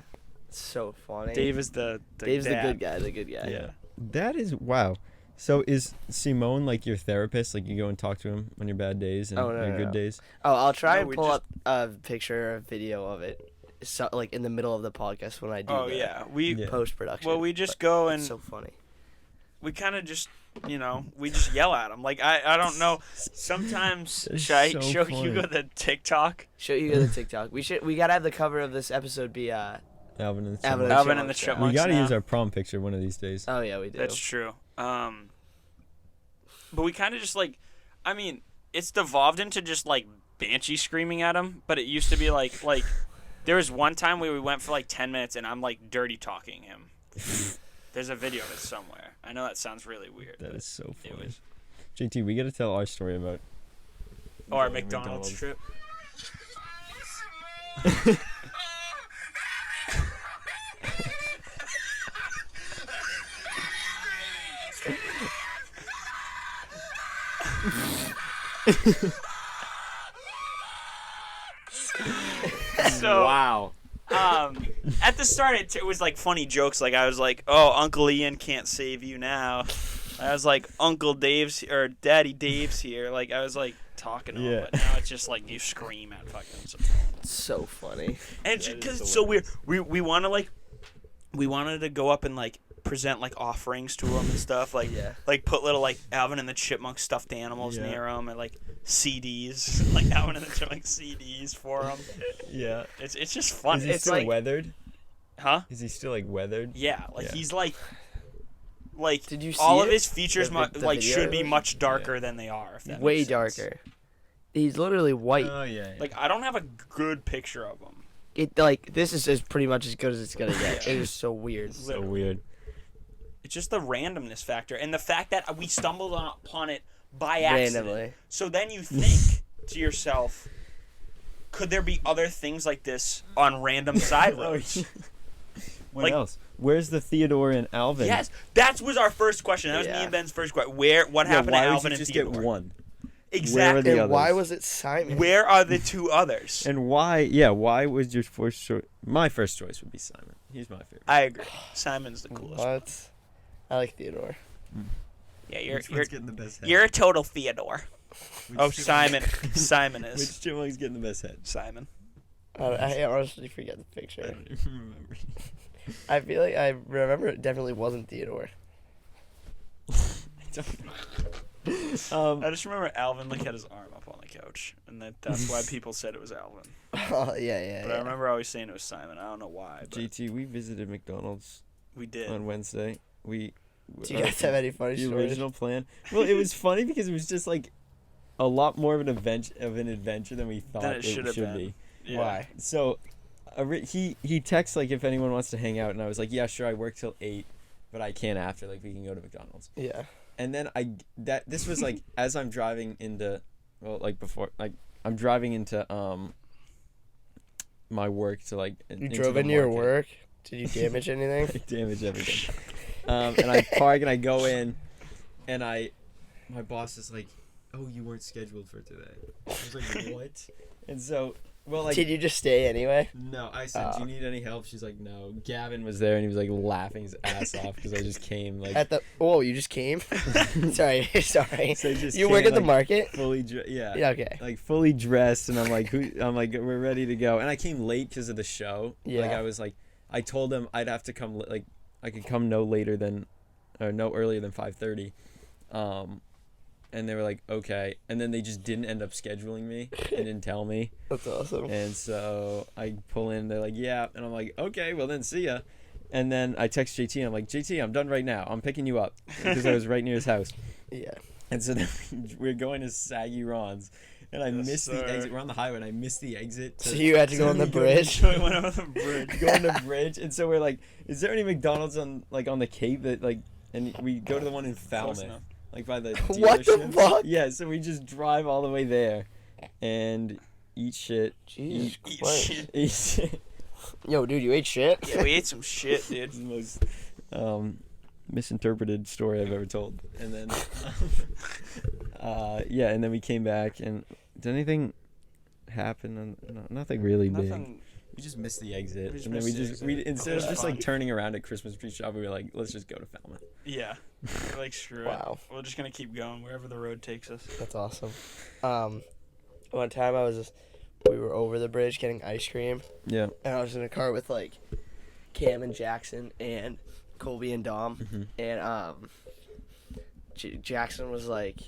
So funny. Dave is the Dave's dad. the good guy. Yeah. That is wow. So is Simone like your therapist? Like you go and talk to him on your bad days and your good days? Oh, I'll try No, and we pull just- up a picture or a video of it, so, like in the middle of the podcast when I do. Oh, the yeah. We post production. Well, we just go and It's so funny. we kind of just, we just yell at him. Like, I don't know. Sometimes, That's should I so show funny. you the TikTok? Show you the TikTok. We gotta have the cover of this episode be Alvin and the Alvin Chipmunks. Alvin and the Chipmunks, yeah. Chipmunks. We got to now. use our prom picture one of these days. Oh yeah, we do. That's true. But we kind of just like, I mean, it's devolved into just like banshee screaming at him. But it used to be like there was one time where we went for like 10 minutes and I'm like dirty talking him. There's a video of it somewhere. I know that sounds really weird. That is so It funny. was. JT, we got to tell our story about. Or going to McDonald's trip. So Wow. at the start it was like funny jokes. Like I was like, "Oh, Uncle Ian can't save you now." I was like, "Uncle Dave's or Daddy Dave's here." Like I was like talking to him, Yeah. but now it's just like you scream at fucking Simone. It's so funny. And it's That because is it's so weird. We wanted to go up and like present like offerings to him and stuff. Like Yeah. like put little like Alvin and the Chipmunk stuffed animals Yeah. near him and like CDs, like Alvin and the Chipmunk CDs for him. Yeah. It's just fun. Is he It's still like, weathered? huh? Is he still like weathered? Yeah, like Yeah. he's like Did you see all of it? his features The like video should be of it? much darker than they are. If that Way makes sense. darker. He's literally white. Oh yeah. Like I don't have a good picture of him. It like this is as pretty much as good as it's gonna get. It is so weird. so literally. weird. It's just the randomness factor and the fact that we stumbled upon it by accident. Randomly. So then you think to yourself, could there be other things like this on random side roads? What Like- else? Where's the Theodore and Alvin? Yes, that was our first question. That was me Yeah. and Ben's first question. What Yeah, happened why to would Alvin you and just Theodore? get one? Exactly. the And why others? was it Simon? Where are the two others? And why? Yeah, why was your first choice? My first choice would be Simon. He's my favorite. I agree. Simon's the coolest. What? I like Theodore. Yeah, you're getting the best head? you're a total Theodore. Which Oh, chipmunk- Simon. Simon Which is chipmunk's getting the best head? Simon. I honestly forget the I picture. don't even remember. I feel like I remember it definitely wasn't Theodore. I just remember Alvin like had his arm up on the couch, and that's why people said it was Alvin. Oh yeah. But I remember always saying it was Simon. I don't know why. But JT, we visited McDonald's we did. on Wednesday. Do you guys have any funny the stories? original plan? Well, it was funny because it was just like a lot more of an adventure than we thought Than it it should should have be. been. Yeah. Why? So, he texts like if anyone wants to hang out, and I was like, yeah, sure. I work till 8, but I can't after. Like we can go to McDonald's. Yeah. And then this was like as I'm driving into, well, like before, like I'm driving into my work to like. You drove into your work. Did you damage anything? I damage everything. And I park and I go in, and my boss is like, "Oh, you weren't scheduled for today." I was like, "What?" And so, well, like, Did you just stay anyway? no, I said, "Do you need any help?" She's like, "No." Gavin was there and he was like laughing his ass off because I just came like At the you just came? sorry. So I just You work came, at the like, market? fully yeah. Yeah. Okay. Like fully dressed, and I'm like, we're ready to go. And I came late because of the show. Yeah. Like I was like, I told them I'd have to come like I could come no earlier than 5:30. And they were like, okay. And then they just didn't end up scheduling me and didn't tell me. That's awesome. And so I pull in. They're like, yeah. And I'm like, okay, well then see ya. And then I text JT. And I'm like, JT, I'm done right now. I'm picking you up because I was right near his house. Yeah. And so then we're going to Saggy Ron's, and I Yes, missed the sir. exit. We're on the highway, and I missed the exit. So you had to go on the bridge. So we went over the bridge. Go on the bridge, and so we're like, "Is there any McDonald's on the Cape that like?" And we go to the one in Falmouth, enough. like by the What the dealership. fuck? Yeah, so we just drive all the way there, and eat shit. Jesus Eat Christ. shit. Eat shit. Yo, dude, you ate shit? Yeah, we ate some shit, dude. It's the most misinterpreted story I've ever told. And then, yeah, and then we came back, and did anything happen? No, nothing really big. Nothing. We just missed the exit, We just and then missed the exit. instead It of was just fun. like turning around at Christmas tree shop, we were like, let's just go to Falmouth. Yeah. We're like, screw Wow. it. We're just gonna keep going wherever the road takes us. That's awesome. One time we were over the bridge getting ice cream, Yeah. and I was in a car with like Cam and Jackson and Colby and Dom, Mm-hmm. and Jackson was like,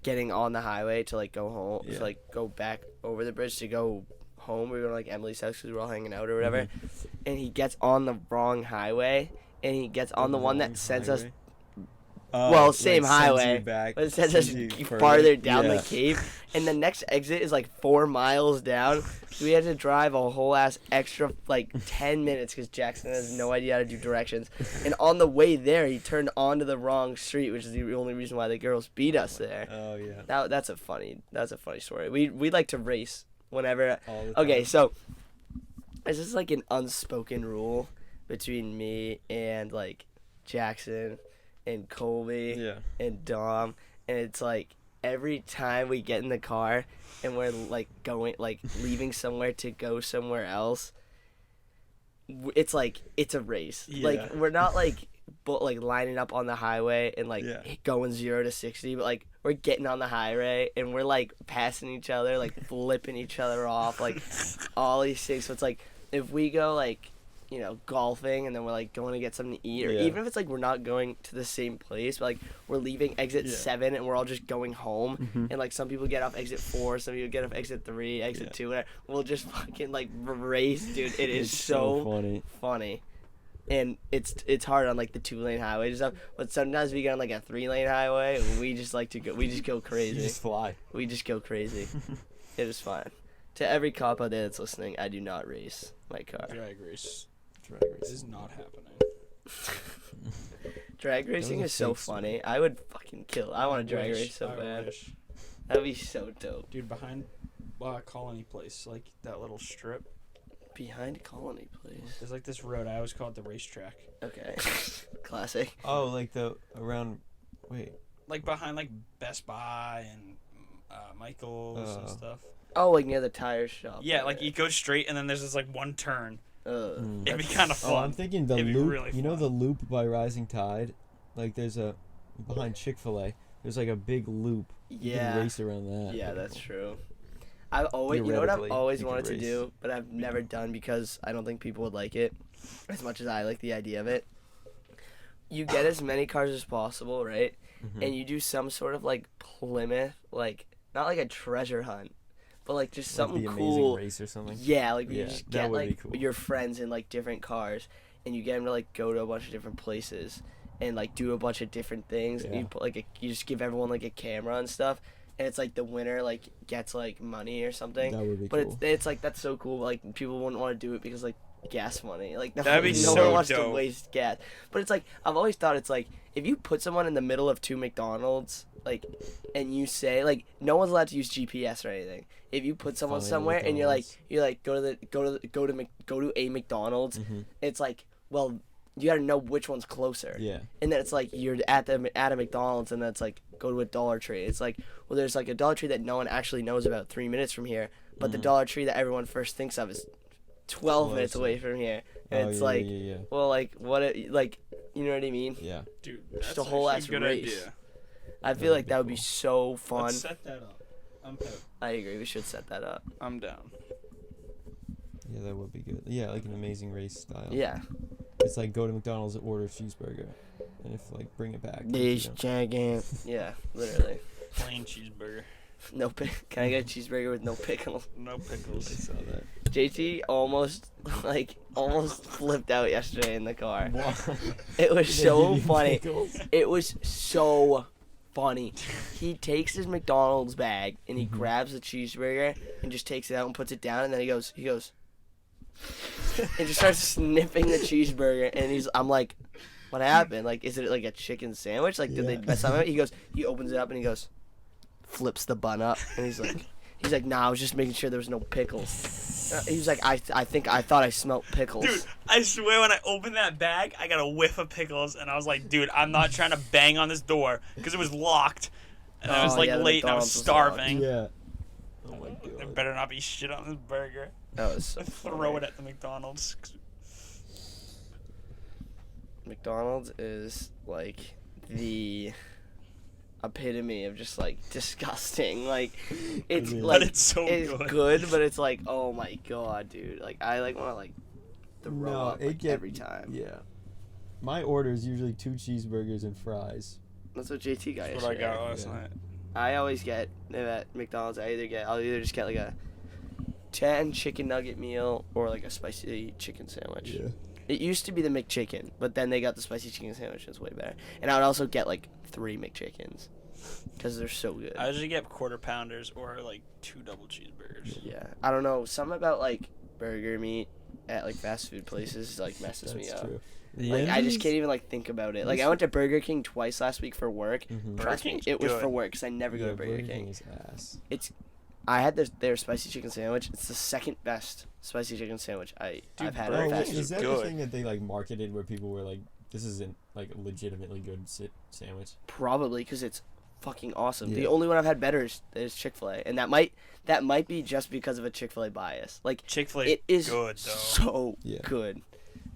getting on the highway to like go home, Yeah. to like go back over the bridge to go home. We were going to like Emily's house because we were all hanging out or whatever, and he gets on the wrong highway, and he gets on the one that sends us. Well, same highway, but it sends us farther down the Cape, and the next exit is like 4 miles down. So we had to drive a whole ass extra like 10 minutes because Jackson has no idea how to do directions. And on the way there, he turned onto the wrong street, which is the only reason why the girls beat us there. Oh yeah. That's a funny story. We like to race whenever. All the Okay, time. so this is like an unspoken rule between me and like Jackson and Colby Yeah. and Dom, and it's like every time we get in the car and we're like leaving somewhere to go somewhere else, it's like it's a race. Yeah. Like we're not like lining up on the highway and like Yeah. going 0 to 60, but like we're getting on the highway and we're like passing each other, like flipping each other off, like all these things. So it's like if we go like, you know, golfing and then we're like going to get something to eat, or Yeah. even if it's like we're not going to the same place, but like we're leaving exit 7 and we're all just going home, and like some people get off exit 4, some people get off exit 3, exit 2, whatever. We'll just fucking like race, dude. It is It's so funny. And it's hard on like the 2-lane highway and stuff, but sometimes we get on like a 3-lane highway and we just go crazy. You just fly. We just go crazy. It is fun. To every cop out there that's listening, I do not race my car. Drag race. Drag race. This is not happening. Drag racing was a is so fake funny. I would fucking kill. I want to drag Wish, race so I bad. wish. That'd be so dope. Dude, behind Colony Place, like that little strip, Behind Colony Place. there's like this road. I always call it the racetrack. Okay. Classic. Oh, like the around. Wait. Like behind like Best Buy and Michael's and stuff. Oh, like near the tire shop. Yeah, like you go straight and then there's this like one turn. Mm. It'd be kind of fun. Oh, I'm thinking the It'd be loop. really You know fun. the loop by Rising Tide? Like there's a behind Chick-fil-A. There's like a big loop. You Yeah. can race around that. Yeah, that's true. I've always, you know what I've Theoretically, always you could wanted to race. do, but I've never done because I don't think people would like it as much as I like the idea of it. You get as many cars as possible, right? Mhm. And you do some sort of like Plymouth, like not like a treasure hunt, but like just Like something the cool. Amazing Race or something. Yeah, like you Yeah, just that get would be like cool. your friends in like different cars, and you get them to like go to a bunch of different places and like do a bunch of different things. And Yeah. you put like you just give everyone like a camera and stuff, and it's like the winner like gets like money or something. That would be But cool. it's like that's so cool. But, like people wouldn't want to do it because like gas money. Like no, That'd be no so one wants to dope. waste gas. But it's like I've always thought it's like if you put someone in the middle of 2 McDonald's, like, and you say like no one's allowed to use GPS or anything. If you put someone Find a somewhere and you're like McDonald's. go to a McDonald's, Mhm. it's like well you got to know which one's closer. Yeah. And then it's like you're at a McDonald's, and then it's like go to a Dollar Tree. It's like well, there's like a Dollar Tree that no one actually knows about 3 minutes from here, but the Dollar Tree that everyone first thinks of is 12 minutes Closer. away from here. And Oh, it's yeah, like yeah. well, like what it like you know what I mean? Yeah. Dude, Just that's a whole actually ass good race. idea. I feel like that would be so fun. Let's set that up. I'm down. I agree. We should set that up. I'm down. Yeah, that would be good. Yeah, like an Amazing Race style. Yeah. It's like go to McDonald's, order a cheeseburger, and if like bring it back. These giant. Yeah, literally. Plain cheeseburger. No pick. Can I get a cheeseburger with no pickles? No I pickles. saw that. JT almost flipped out yesterday in the car. Why? It was They so give you funny. pickles? It was so funny. He takes his McDonald's bag and he grabs the cheeseburger and just takes it out and puts it down, and then he goes, and just starts sniffing the cheeseburger, and I'm like, what happened? Like, is it like a chicken sandwich? Like, did they mess up? He opens it up and he goes, flips the bun up, and he's like, nah, I was just making sure there was no pickles. He was like, I thought I smelled pickles. Dude, I swear when I opened that bag, I got a whiff of pickles, and I was like, dude, I'm not trying to bang on this door because it was locked, and I was like late and I was starving. Yeah. Oh my god. There better not be shit on this burger. That was so Throw it at the McDonald's. McDonald's is like the epitome of just like disgusting. Like it's but it's so good, but it's like, oh my god, dude. Like I like want to like throw up like, every time. Yeah. My order is usually 2 cheeseburgers and fries. That's what JT got. That's what I got last night. I always get at McDonald's. I'll either just get like a 10 chicken nugget meal or like a spicy chicken sandwich. Yeah. It used to be the McChicken, but then they got the spicy chicken sandwich. It's way better. And I would also get like 3 McChickens because they're so good. I usually get quarter pounders or like 2 double cheeseburgers. Yeah, I don't know. Something about like burger meat at like fast food places like messes me up. True. Like I just can't even like think about it. Like I went to Burger King twice last week for work. Trust me, it was for work because I never go to Burger King. Is ass. I had their spicy chicken sandwich. It's the second best spicy chicken sandwich I've had at fast food. Is that the thing that they like marketed where people were like, this isn't like a legitimately good sandwich? Probably because it's fucking awesome. Yeah. The only one I've had better is Chick-fil-A, and that might be just because of a Chick-fil-A bias. Like Chick-fil-A it is good though. So good.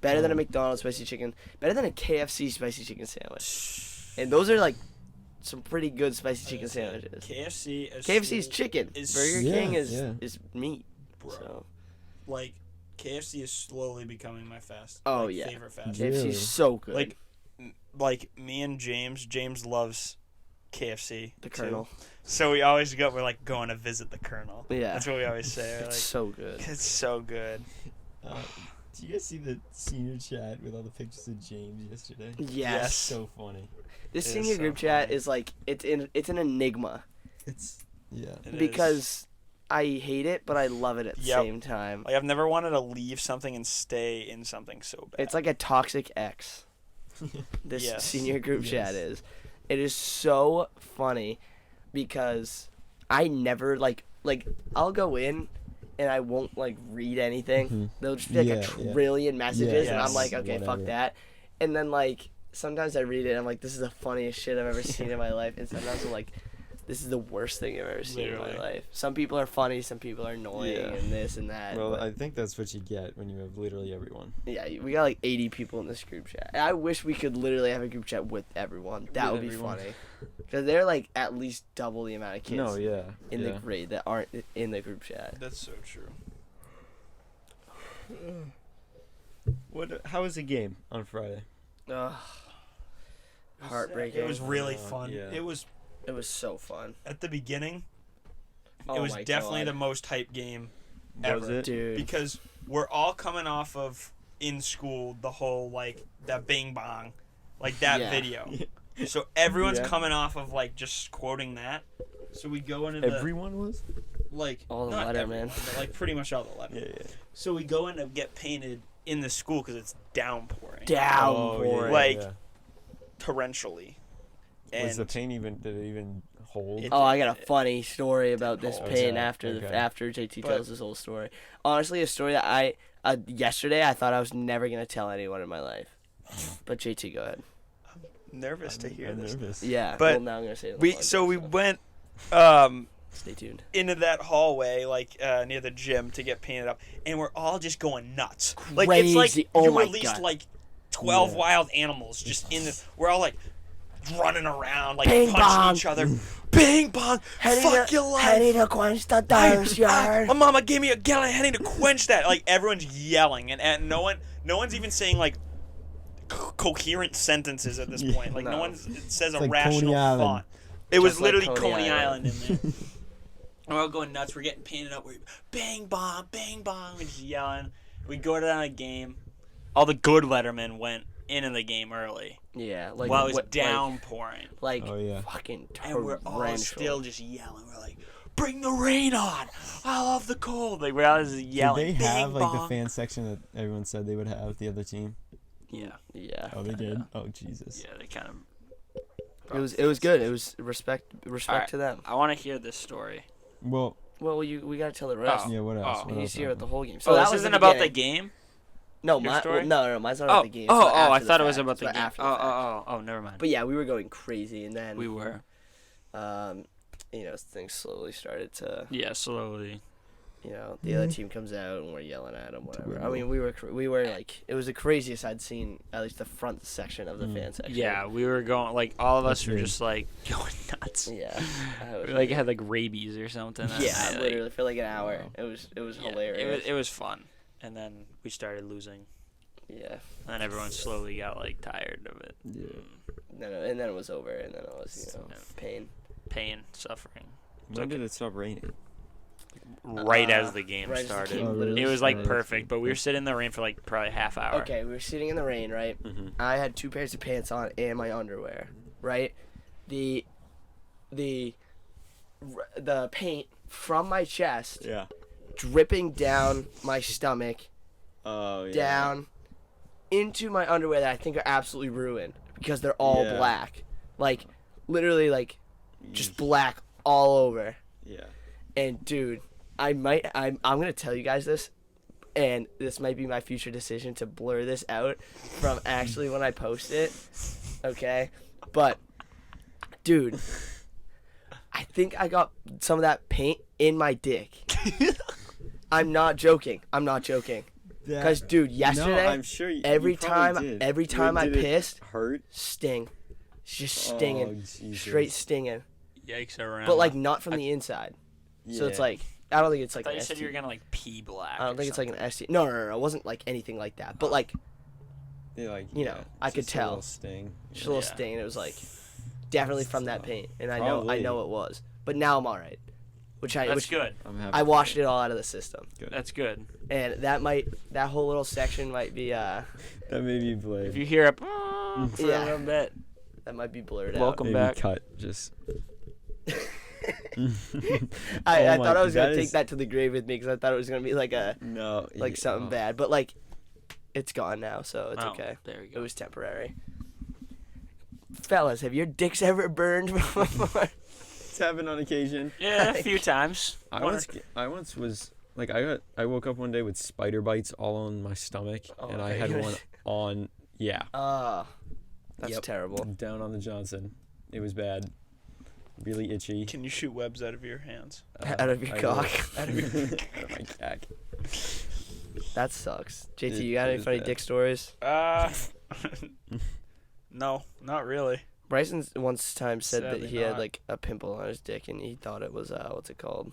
Better than a McDonald's spicy chicken. Better than a KFC spicy chicken sandwich. And those are like some pretty good spicy chicken sandwiches. KFC's chicken. Burger King is meat. Bro. So. Like KFC is slowly becoming my favorite fast food. KFC's so good. Like me and James loves KFC. The Colonel. So we're like going to visit the Colonel. Yeah. That's what we always say. It's so good. It's so good. Did you guys see the senior chat with all the pictures of James yesterday? Yes. So funny. This senior group chat is like it's an enigma. Because I hate it, but I love it at the same time. Like I've never wanted to leave something and stay in something so bad. It's like a toxic ex. This senior group chat is. It is so funny because I never like I'll go in and I won't like read anything. They'll just be like a trillion messages and I'm like, okay, fuck that. And then like sometimes I read it and I'm like, this is the funniest shit I've ever seen in my life. And sometimes I'm like, this is the worst thing I've ever seen in my life. Some people are funny, some people are annoying, and this and that. Well, I think that's what you get when you have literally everyone. Yeah, we got like 80 people in this group chat. And I wish we could literally have a group chat with everyone. That would be funny. Because they're like at least double the amount of kids in the grade that aren't in the group chat. That's so true. How was the game on Friday? Heartbreaking. It was really fun. Yeah. It was so fun. At the beginning, Oh it was my definitely God. the most hype game Was ever. it? Dude. Because we're all coming off of in school the whole like that bing bong, like that video. So everyone's coming off of like just quoting that. So we go into Everyone was? like all the not Letterman. everyone, but like pretty much all the Letterman. Yeah. So we go in to get painted in the school because it's downpouring, Downpouring. torrentially. Was the paint did it even hold? Oh, I got a funny story about this hold. pain after JT tells his whole story. Honestly, a story that I yesterday I thought I was never gonna tell anyone in my life. But JT, go ahead. Nervous to hear this. Nervous. Yeah, But well, now I'm gonna say it. on the podcast, we went stay tuned. into that hallway like near the gym to get painted up, and we're all just going nuts. Like Crazy. it's like Oh you my released God. like 12 wild animals just in the. We're all like running around, like Bing punching bong. each other. Bing bong! Fuck your life! Heading to quench the thirst, yard. My mama gave me a gallon of Henny to quench that. Like everyone's yelling, and no one's even saying like coherent sentences at this point. Like no one says a like rational Coney Island. thought. It was Just like literally Coney Coney Island. Island in there. And we're all going nuts. We're getting painted up. We're bang bong, bang bong. We're just yelling. We go down a game. All the good Lettermen went into the game early. Yeah, like while it was downpouring. Like oh yeah, fucking torrential. And we're all still just yelling. We're like, "Bring the rain on! I love the cold!" Like we're all just yelling. Did they have bing, like bong. the fan section that everyone said they would have the other team? Yeah. Yeah. Oh, they did. Oh Jesus. Yeah, they kind of. It was good. It was respect right. to them. I want to hear this story. Well, we gotta tell the rest. yeah. What else? Oh. What He's else here at the happened? whole game. So that this was isn't the about the beginning. game. No, Your story? no, mine's not about the game. It's I after the thought it was fact. about the It's game. after the fact. Oh, never mind. But yeah, we were going crazy, and then We were. Things slowly started to. Yeah, slowly. The other team comes out and we're yelling at them, whatever. I mean, we were like, it was the craziest I'd seen, at least the front section of the fan section. Yeah, we were going, like, all of us That's were weird. just, like, going nuts. Yeah. We, like, had, like, rabies or something. Yeah, Like, literally, for like an hour. Wow. It was yeah, hilarious. It was fun. And then we started losing. Yeah. And then everyone slowly got, like, tired of it. Yeah. And then it was over, and then it was, Yeah. pain. Pain, suffering. When did it stop raining? Right as the game right as the started. game literally It was, like, started. perfect, but we were sitting in the rain for, like, probably half hour. Okay, we were sitting in the rain, right? Mm-hmm. I had 2 pairs of pants on and my underwear, right? The paint from my chest Yeah. dripping down my stomach, Oh yeah. down into my underwear that I think are absolutely ruined because they're all Yeah. black. Like, literally, like, just black all over. Yeah. And, dude, I'm going to tell you guys this, and this might be my future decision to blur this out from actually when I post it, okay? But, dude, I think I got some of that paint in my dick. I'm not joking. Because, dude, yesterday, no, I'm sure every you probably time did. I Did it pissed, hurt. sting. It's just stinging. Oh, Jesus. Straight stinging. Yikes around. But, like, not from the inside. So it's like, I don't think it's like I thought an you said you were STD. going to, like, pee black. I don't think it's like an STD. No, it wasn't like anything like that. But, like, Yeah, like, you know, I could just a tell. little sting. just a little Yeah. sting. It was like definitely from that paint, and I know Probably. it was. But now I'm all right. That's good. I'm happy. I washed it all out of the system, That's good. and that whole little section might be That made me blame. If you hear a for Yeah. a little bit, that might be blurred Welcome Maybe back. cut. Just. out. Oh I my- thought I was gonna that take is- that to the grave with me because I thought it was gonna be like No. something bad, but like it's gone now, so it's Oh, okay. there you It go. was temporary. Fellas, have your dicks ever burned before? It's happened on occasion. Yeah, a few times. I once was like I woke up one day with spider bites all on my stomach, Oh, and I okay. had one on That's Yep. terrible. down on the Johnson. It was bad, really itchy. Can you shoot webs out of your hands? Out of your I cock. will. Out of my cock. That sucks. JT, It- you got it any was funny bad. dick stories? No, not really. Bryson once time said that Sadly he had not. like a pimple on his dick and he thought it was what's it called?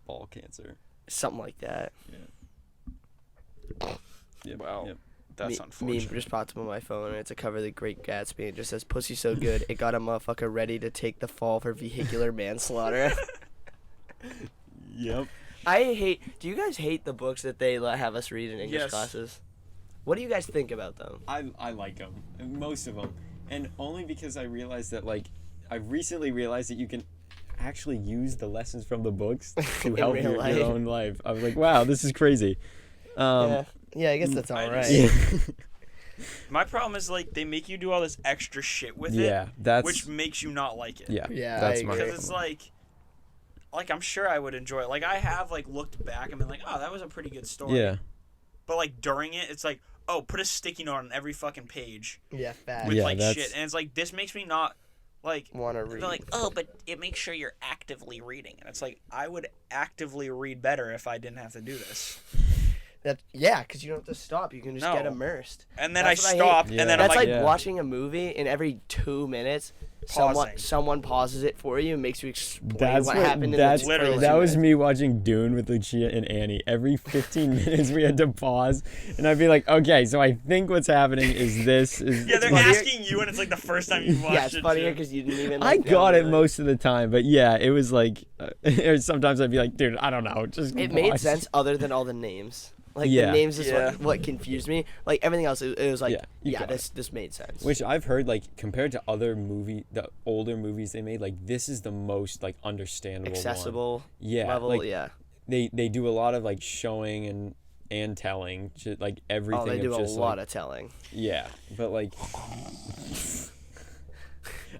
Ball cancer. Something like that. Yep. Wow. Yep. That's Meme unfortunate. just popped up on my phone and it's a cover of The Great Gatsby and it just says "Pussy so good it got a motherfucker ready to take the fall for vehicular manslaughter." Yep. Do you guys hate the books that they have us read in English Yes. classes? What do you guys think about them? I like them, most of them, and only because I realized that I've recently realized that you can actually use the lessons from the books to In help real your life. own life. I was like, wow, this is crazy. Yeah, I guess that's all right. Yeah. My problem is like they make you do all this extra shit with it, Yeah, that's which makes you not like it. yeah. Yeah, that's I my agree. Because it's like I'm sure I would enjoy it. Like I have like looked back and been like, oh, that was a pretty good story. Yeah. But like during it, it's like, oh, put a sticky note on every fucking page Yeah, fat. with Yeah, like that's- shit, and it's like this makes me not like. Want to read? They're like, oh, but it makes sure you're actively reading, and it's like I would actively read better if I didn't have to do this. Yeah, because you don't have to stop. You can just get No. immersed. And then That's what I I hate. stop, Yeah. and then That's I'm like, like watching a movie and every 2 minutes someone pauses it for you and makes you explain what happened. That was me watching Dune with Lucia and Annie. Every 15 minutes we had to pause, and I'd be like, okay, so I think what's happening is this. Yeah, they're asking you, and it's like the first time you watched it. Yeah, it's funnier because you didn't even. I got it most of the time, but yeah, it was like, or sometimes I'd be like, dude, I don't know, just. It made sense other than all the names. Like the names is what confused me. Like everything else, it was like, this made sense. Which I've heard, like compared to other the older movies they made, like this is the most like understandable, accessible, level. Like, they do a lot of like showing and telling, like everything. Oh, they do just, a lot of telling. Yeah, but like,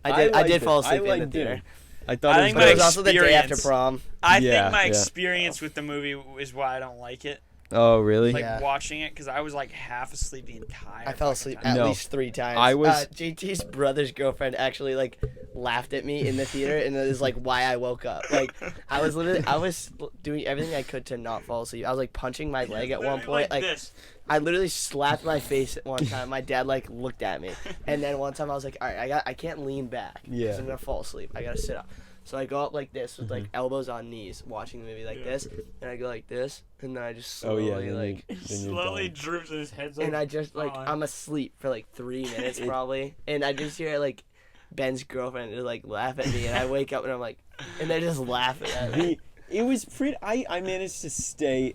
I did fall asleep in the theater. I thought it was also the day after prom. I think my experience with the movie is why I don't like it. Oh, really? Like watching it, because I was like half asleep the entire I fell asleep time. at least 3 times. I was JT's brother's girlfriend actually like laughed at me in the theater, and it was like why I woke up. Like I was doing everything I could to not fall asleep. I was like punching my leg at one point. Like this. I literally slapped my face at one time. My dad like looked at me, and then one time I was like, all right, I can't lean back. Yeah. I'm gonna fall asleep. I gotta sit up. So I go up like this with like elbows on knees, watching the movie like this, and I go like this, and then I just slowly slowly droops and his head's like, and I just like I'm asleep for like 3 minutes probably, and I just hear like Ben's girlfriend just like laugh at me, and I wake up and I'm like, and they're just laughing at me. It was pretty. I managed to stay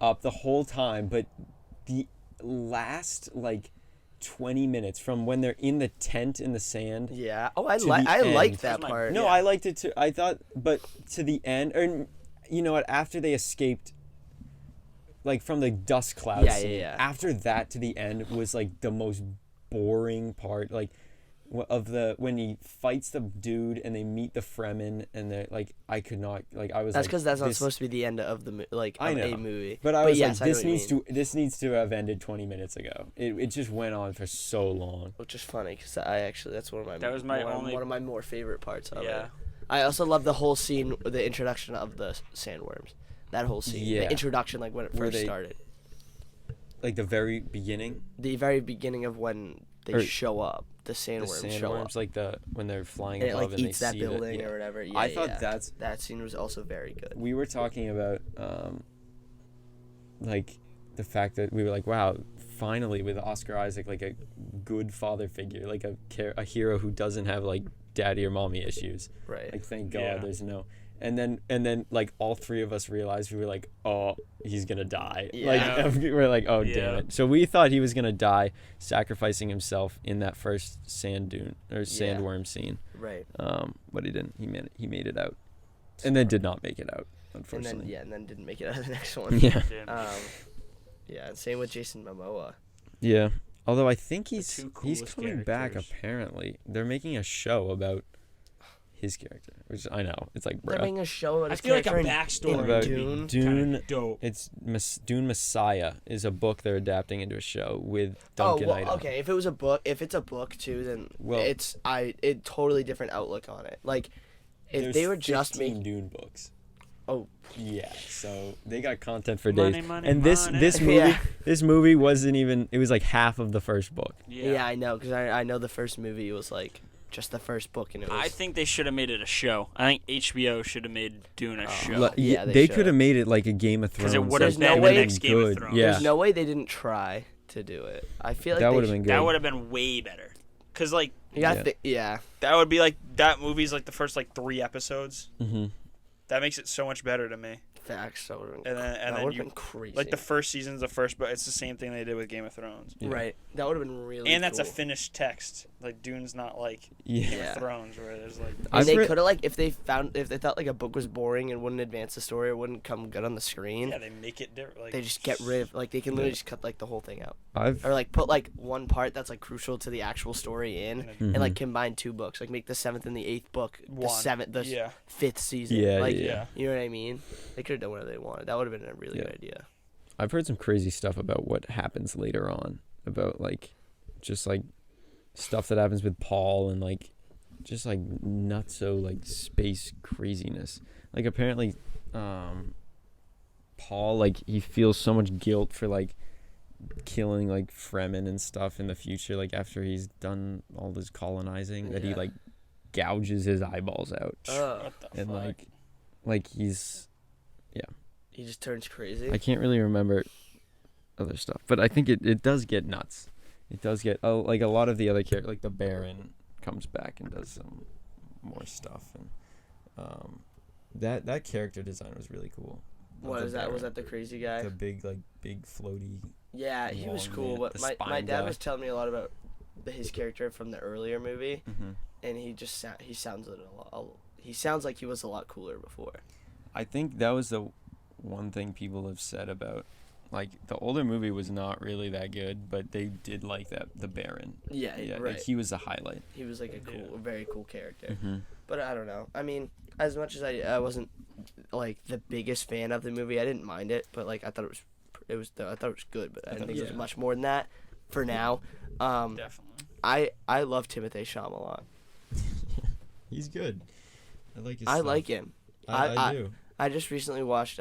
up the whole time, but the last like 20 minutes from when they're in the tent in the sand. Yeah. Oh, I liked that part. No, I liked it too. I thought, but to the end, or you know what? After they escaped, like from the dust clouds. Yeah. After that to the end was like the most boring part. Like when he fights the dude and they meet the Fremen and they're like, I could not like I was. That's because that's not supposed to be the end of the a movie. But I was like, this needs to have ended 20 minutes ago. It just went on for so long. Which is funny because that's one of my more favorite parts of it. I also love the whole scene, the introduction of the sandworms. That whole scene, the introduction, like when it first started. Like the very beginning. The very beginning of when they show up. The sandworms show up. Like when they're flying and above it, like, and eats they that see building or whatever. Yeah, I thought that scene was also very good. We were talking about like the fact that we were like, wow, finally with Oscar Isaac, like a good father figure, like a hero who doesn't have like daddy or mommy issues. Right. Like thank God there's no. And then like all 3 of us realized, we were like, oh, he's gonna die. Yeah. Like we're like, oh damn it. So we thought he was gonna die sacrificing himself in that first sand dune or sandworm scene. Right. But he didn't. He made it out. And then did not make it out, unfortunately. And then didn't make it out of the next one. Yeah. And same with Jason Momoa. Yeah. Although I think he's coming back characters. apparently. They're making a show about his character, which I know it's like, They're making a show about I feel like a character backstory about Dune. Dope. It's Dune Messiah is a book they're adapting into a show with Duncan Idaho. Okay. If it's a book too, then it's totally different outlook on it. Like if they were just making Dune books. Oh yeah, so they got content for days. Money, this movie this movie wasn't even. It was like half of the first book. Yeah, I know because I know the first movie was like just the first book, and it was. I think they should have made it a show. I think HBO should have made Dune a show. They could have made it like a Game of Thrones. Because it would have been the next Game of Thrones. Yeah. There's no way they didn't try to do it. I feel like that would have been good. That would have been way better. Because like that would be like that movie's like the first like 3 episodes. Mm-hmm. That makes it so much better to me. Facts. That would have been crazy. Like the first season's the first, but it's the same thing they did with Game of Thrones. Yeah. Right. That would have been really. And that's cool. a finished text. Like Dune's not like Game of Thrones where there's like. And they could have like if they thought like a book was boring and wouldn't advance the story or wouldn't come good on the screen. Yeah, they make it different. Like, they just get rid of they can literally just cut like the whole thing out. Or like put like one part that's like crucial to the actual story in, and like combine 2 books. Like make the 7th and the 8th book the 5th season. Yeah. You know what I mean? They could have done whatever they wanted. That would have been a really good idea. I've heard some crazy stuff about what happens later on, about like just like stuff that happens with Paul and like just like nutso like space craziness. Like apparently Paul, like he feels so much guilt for like killing like Fremen and stuff in the future, like after he's done all this colonizing, that he like gouges his eyeballs out, What the and fuck? like he's. He just turns crazy. I can't really remember other stuff, but I think it does get nuts. It does get like a lot of the other characters, like the Baron comes back and does some more stuff, and that character design was really cool. What is that? Baron. Was that the crazy guy? The big floaty. Yeah, he was long cool. man, But the my spine dad guy. was telling me a lot about his character from the earlier movie, Mm-hmm. and he sounds he sounds like he was a lot cooler before. I think that was the one thing people have said about, like, the older movie was not really that good, but they did like the Baron. Yeah, Yeah, right. like he was the highlight. He was like a very cool character. Mm-hmm. But I don't know. I mean, as much as I wasn't like the biggest fan of the movie, I didn't mind it. But like I thought I thought it was good. But I didn't think it was much more than that. For now, Definitely. I love Timothée Chalamet. He's good. I like his I stuff. like him. I do. I just recently watched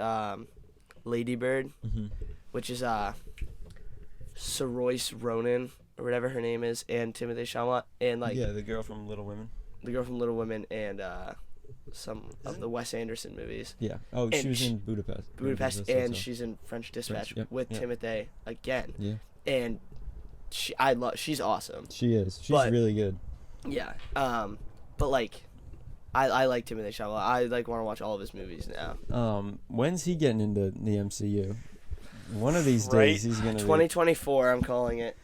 Lady Bird, Mm-hmm. which is Saoirse Ronan or whatever her name is, and Timothée Chalamet, and like the girl from Little Women. the girl from Little Women, and some of the Wes Anderson movies. Yeah. Oh, And she was she- in Budapest. Budapest, and she's in French Dispatch French, yeah, with yeah. Timothée again, Yeah. and she's awesome. She is. She's But- really good. Yeah. But like, I like Timothée Chalamet. I like want to watch all of his movies now. When's he getting into the MCU? One of these Right. days he's gonna. 2024, I'm calling it.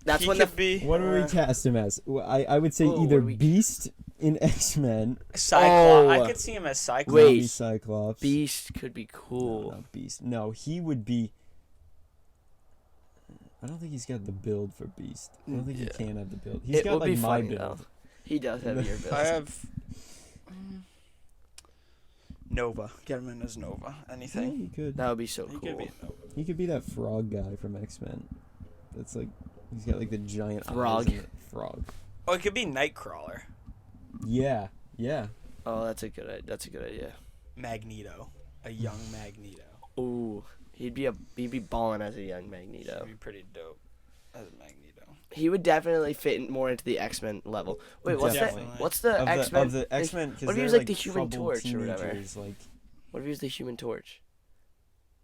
That's He when could be What do we cast him as? Well, I would say Oh, either what do we- Beast in X-Men. Cyclops. I Oh. could see him as Cyclops. Wait. Maybe Cyclops. Beast could be No, cool. not Beast. No, he would be. I don't think he's got the build for Beast. I don't think Yeah. he can have the build. He's It got would like be my funny, build. though. He does have your build. I have Nova. Get him in as Nova. Yeah, Anything. he could. That would be so He cool. could be Nova. He could be that frog guy from X-Men. That's like he's got like the giant Frog. eyes and the frog. Oh, it could be Nightcrawler. Yeah. Yeah. Oh, that's a good idea. Magneto. A young Magneto. Ooh, he'd be balling as a young Magneto. Should be pretty dope as Magneto. He would definitely fit more into the X-Men level. Wait, what's Definitely. that? What's the Of X-Men? the, of the X-Men, because what if he they're was like like the Human troubled Torch or whatever? teenagers, like, What if he was the Human Torch?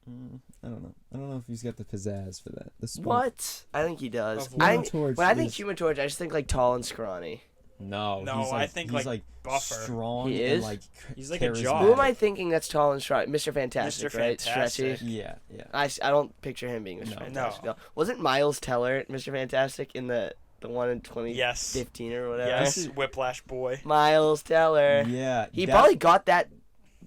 I don't know. I don't know if he's got the pizzazz for that. The spark. What? I think he does. Of I Human think, Torch when I think is- Human Torch, I just think like tall and scrawny. No, No, he's I like, think, he's like, buffer. strong He and is? like He's like a charismatic. jock. Who am I thinking that's tall and scrawny? Mr. Fantastic, Mr. right? Fantastic. Stretchy. Yeah, yeah. I don't picture him being Mr. No. Fantastic. No. though. Wasn't Miles Teller Mr. Fantastic in the one in 2015 Yes. or whatever? Yes. Whiplash boy. Miles Teller. Yeah, He that- probably got that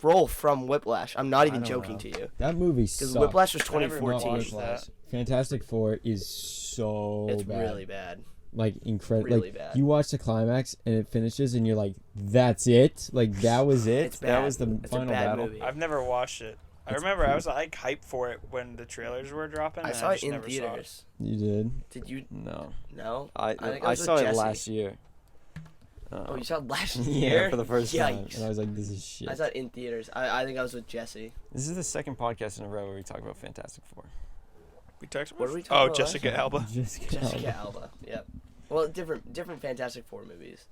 role from Whiplash. I'm not even I don't joking know. to you. that movie Because sucked. Whiplash was I never 2014. watched Whiplash. that. Fantastic Four is so It's bad. really bad. Like incredible. really like bad. you watch the climax and it finishes and you're like, that's it. Like that was it. It's That bad. was the It's final a bad battle. movie. I've never watched it. I It's remember I cool. was like hyped for it when the trailers were dropping. I and saw it just in never saw it. theaters. You did? Did you? No. No. I think I was with saw it Jesse. last year. Oh, you saw it last year? Yeah, for the first time. Yikes. And I was like, this is shit. I saw it in theaters. I think I was with Jesse. This is the second podcast in a row where we talk about Fantastic Four. We talked What about. are we talking Oh, about Jessica last Alba. Jessica Alba. Yep. Well, different Fantastic Four movies.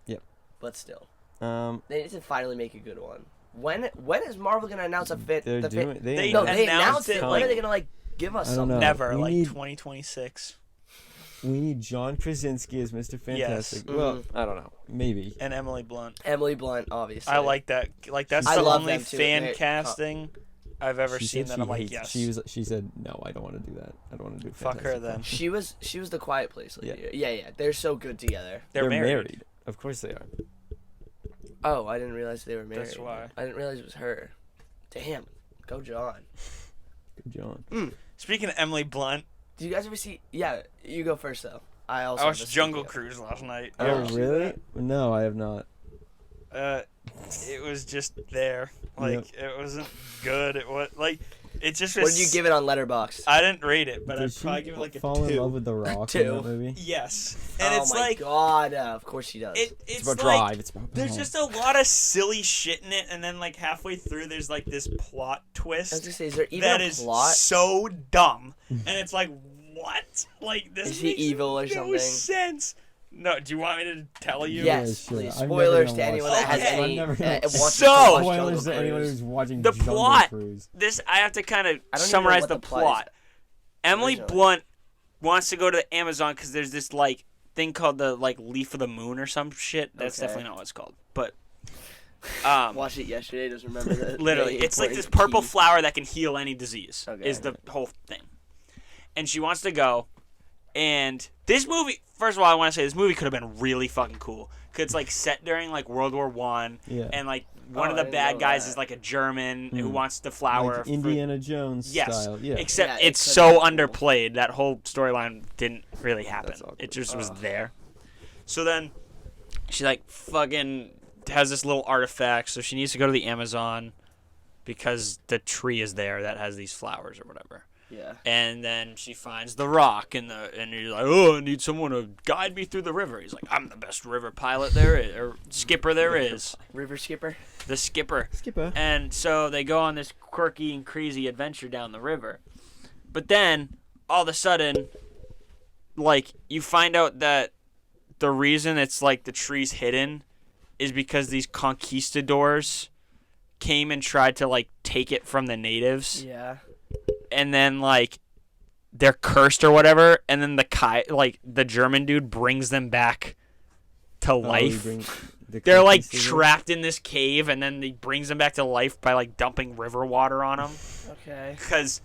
Yep. But still, Um, they need to finally make a good one. When is Marvel gonna announce a fit? they're the fit? doing. They No, announced they announced announced it, it. When like- are they gonna like give us I don't something? know. Never. We Like need- 2026. We need John Krasinski as Mr. Fantastic. Yes. Well, Mhm. I don't know. Maybe. And Emily Blunt. Emily Blunt, obviously. I like that. Like that's I the love only them, too. fan They're- casting I've ever She seen said that she I'm like, hates- yes. She said no. I don't want to do that. I don't want to do. Fuck her Fantastic Four." then. She was the Quiet Place lady. Yeah. Yeah. They're so good together. They're married. Of course they are. Oh, I didn't realize they were married. That's why. I didn't realize it was her. Damn. Go John. Good John. Speaking of Emily Blunt, Did you guys ever see? Yeah, you go first though. I also I have watched a Jungle sneak Cruise last night. Oh, You Oh, ever see really? No, I have not. that? It was just there. Like it wasn't good. It was like it just. peek. What did you give it on Letterboxd? I didn't rate it, but Did I'd she probably give it like a fall 2. in love with The Rock in Two. that movie? Yes, and oh it's my like god! Of course she does. it's It's about like drive. It's about there's power. just a lot of silly shit in it, and then like halfway through, there's like this plot I was twist gonna say, is there even that a is plot? so dumb, and it's like what? Like this Is he makes evil or no something? sense. No, do you want me to tell you? Yes, Yeah, sure. please. I'm Spoilers never to gonna anyone watch that has that. I'm any never gonna- wants to So- watch Spoilers Jungle to anyone Cruise. who's watching The Jungle plot. Cruise. This I have to kind of I don't even know summarize what the the plot plot. is. Emily Originally. Blunt wants to go to the Amazon because there's this like thing called the like leaf of the moon or some shit. That's Okay. definitely not what it's called. But Watched it yesterday. Just remember that. literally, the it's like this important purple key. flower that can heal any disease. Okay. Is the whole thing. And she wants to go. And this movie, first of all, I want to say this movie could have been really fucking cool. Cause it's like set during like World War One, Yeah. and like one Oh, of I the didn't bad know guys that. is like a German who Mm. wants the flower. Like Indiana Jones Yes, style. Yeah. except Yeah, it it's could've so been cool. underplayed. That whole storyline didn't really happen. That's awkward. It just was Ugh. there. So then she like fucking has this little artifact, so she needs to go to the Amazon because the tree is there that has these flowers or whatever. Yeah. And then she finds the rock and he's like, oh, I need someone to guide me through the river. He's like, I'm the best river pilot there is, or skipper there is. River skipper. The skipper. Skipper. And so they go on this quirky and crazy adventure down the river. But then, all of a sudden, like, you find out that the reason it's like the tree's hidden is because these conquistadors came and tried to, like, take it from the natives. Yeah. And then, like, they're cursed or whatever. And then the German dude brings them back to life. They're like trapped in this cave, and then he brings them back to life by like dumping river water on them. Okay. Because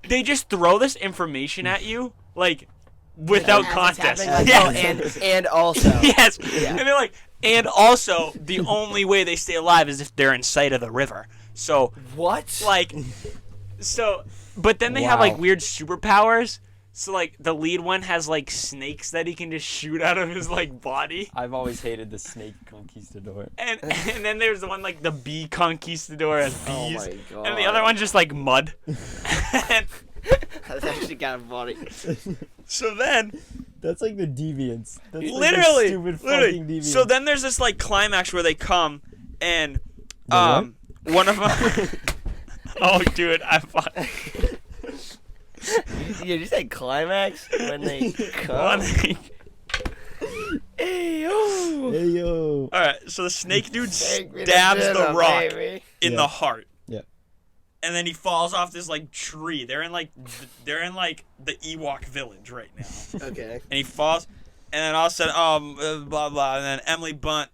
they just throw this information at you like without As it's context. happening, like, Yes. oh, and also. Yes. Yeah. And they're like, and also the only way they stay alive is if they're in sight of the river. So What? like, but then they have like Wow. weird superpowers. So like the lead one has like snakes that he can just shoot out of his like body. I've always hated the snake conquistador. And then there's the one like the bee conquistador has bees. Oh my god. And the other one's just like mud. And That's actually kind of funny. so then, That's like the deviants. That's like literally, the stupid fucking deviants. so then there's this like climax where they come, and The one of them. Oh, dude, I fought. You just said climax when they come. One- Hey yo. Hey yo. All right, so the snake dude Take me to stabs the dinner, rock baby. in Yeah. the heart. Yeah. And then he falls off this like tree. They're in like the Ewok village right now. Okay. And he falls, and then all of a sudden, blah blah, and then Emily Blunt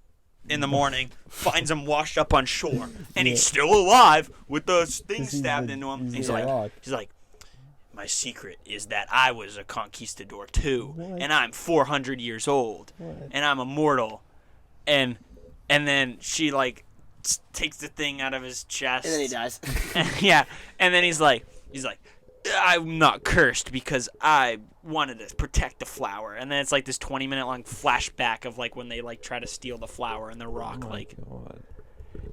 in the morning finds him washed up on shore, and he's still alive with the thing 'Cause he's stabbed the- into him. he's He's the like, rock. my secret is that I was a conquistador too, What? and I'm 400 years old, What? and I'm immortal, and then she like takes the thing out of his chest, And then he dies. yeah, and then he's like, I'm not cursed because I wanted to protect the flower. And then it's like this 20-minute long flashback of like when they like try to steal the flower and the rock. Oh my Like God.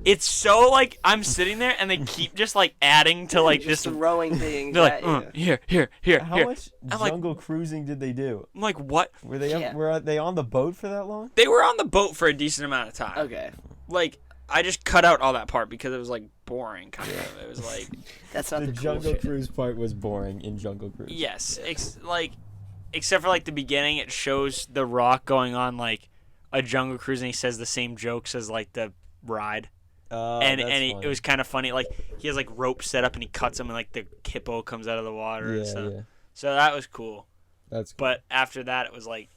it's so like I'm sitting there and they keep just like adding to like Just this. throwing things They're at like, you. here. How much I'm like- jungle cruising did they do? I'm like, what? Were they Yeah. were they on the boat for that long? They were on the boat for a decent amount of time. Okay. Like I just cut out all that part because it was like boring. Kind of. It was like. That's not The the cool Jungle shit. Cruise part was boring in Jungle Cruise. Yes, except for like the beginning, it shows The Rock going on like a jungle cruise, and he says the same jokes as like the ride, and that's it funny. was kind of funny. Like he has like rope set up, and he cuts them, and like the hippo comes out of the water and stuff. yeah. So that was cool. That's cool. But after that, it was like,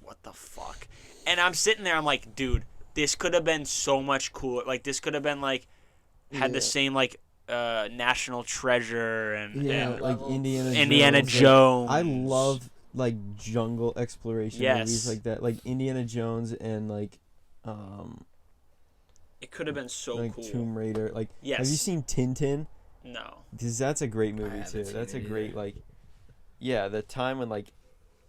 what the fuck? And I'm sitting there, I'm like, dude, this could have been so much cooler. Like this could have been like had the Yeah. same like National Treasure and Yeah, like Indiana Indiana Jones. Jones. I love like jungle exploration Yes. movies like that, like Indiana Jones and like It could have been so like cool. Tomb Raider. Like, Yes. have you seen Tintin? No. Because that's a great movie haven't too. seen That's a it great like, yeah, the time when like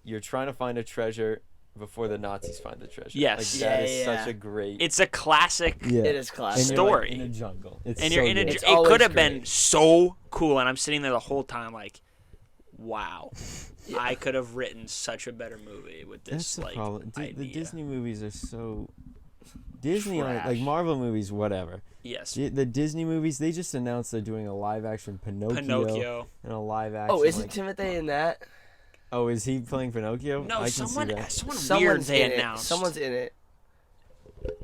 you're trying to find a treasure before the Nazis find the treasure. Yes. like, that Yeah, is yeah. such a great. It's a classic, yeah. It is classic. And you're, like, story. in a jungle. It's and so you're in a. good. It's It always could have been great. so cool, and I'm sitting there the whole time like, wow, Yeah. I could have written such a better movie with this That's the like problem. The idea. Disney movies are so. Disney like Trash. Marvel movies, whatever. Yes. The Disney movies, they just announced they're doing a live action Pinocchio, Pinocchio. and a live action. Oh, isn't like, Timothy in that? Oh, is he playing Pinocchio? No, I can someone see that. weird they in announced. It. Someone's in it.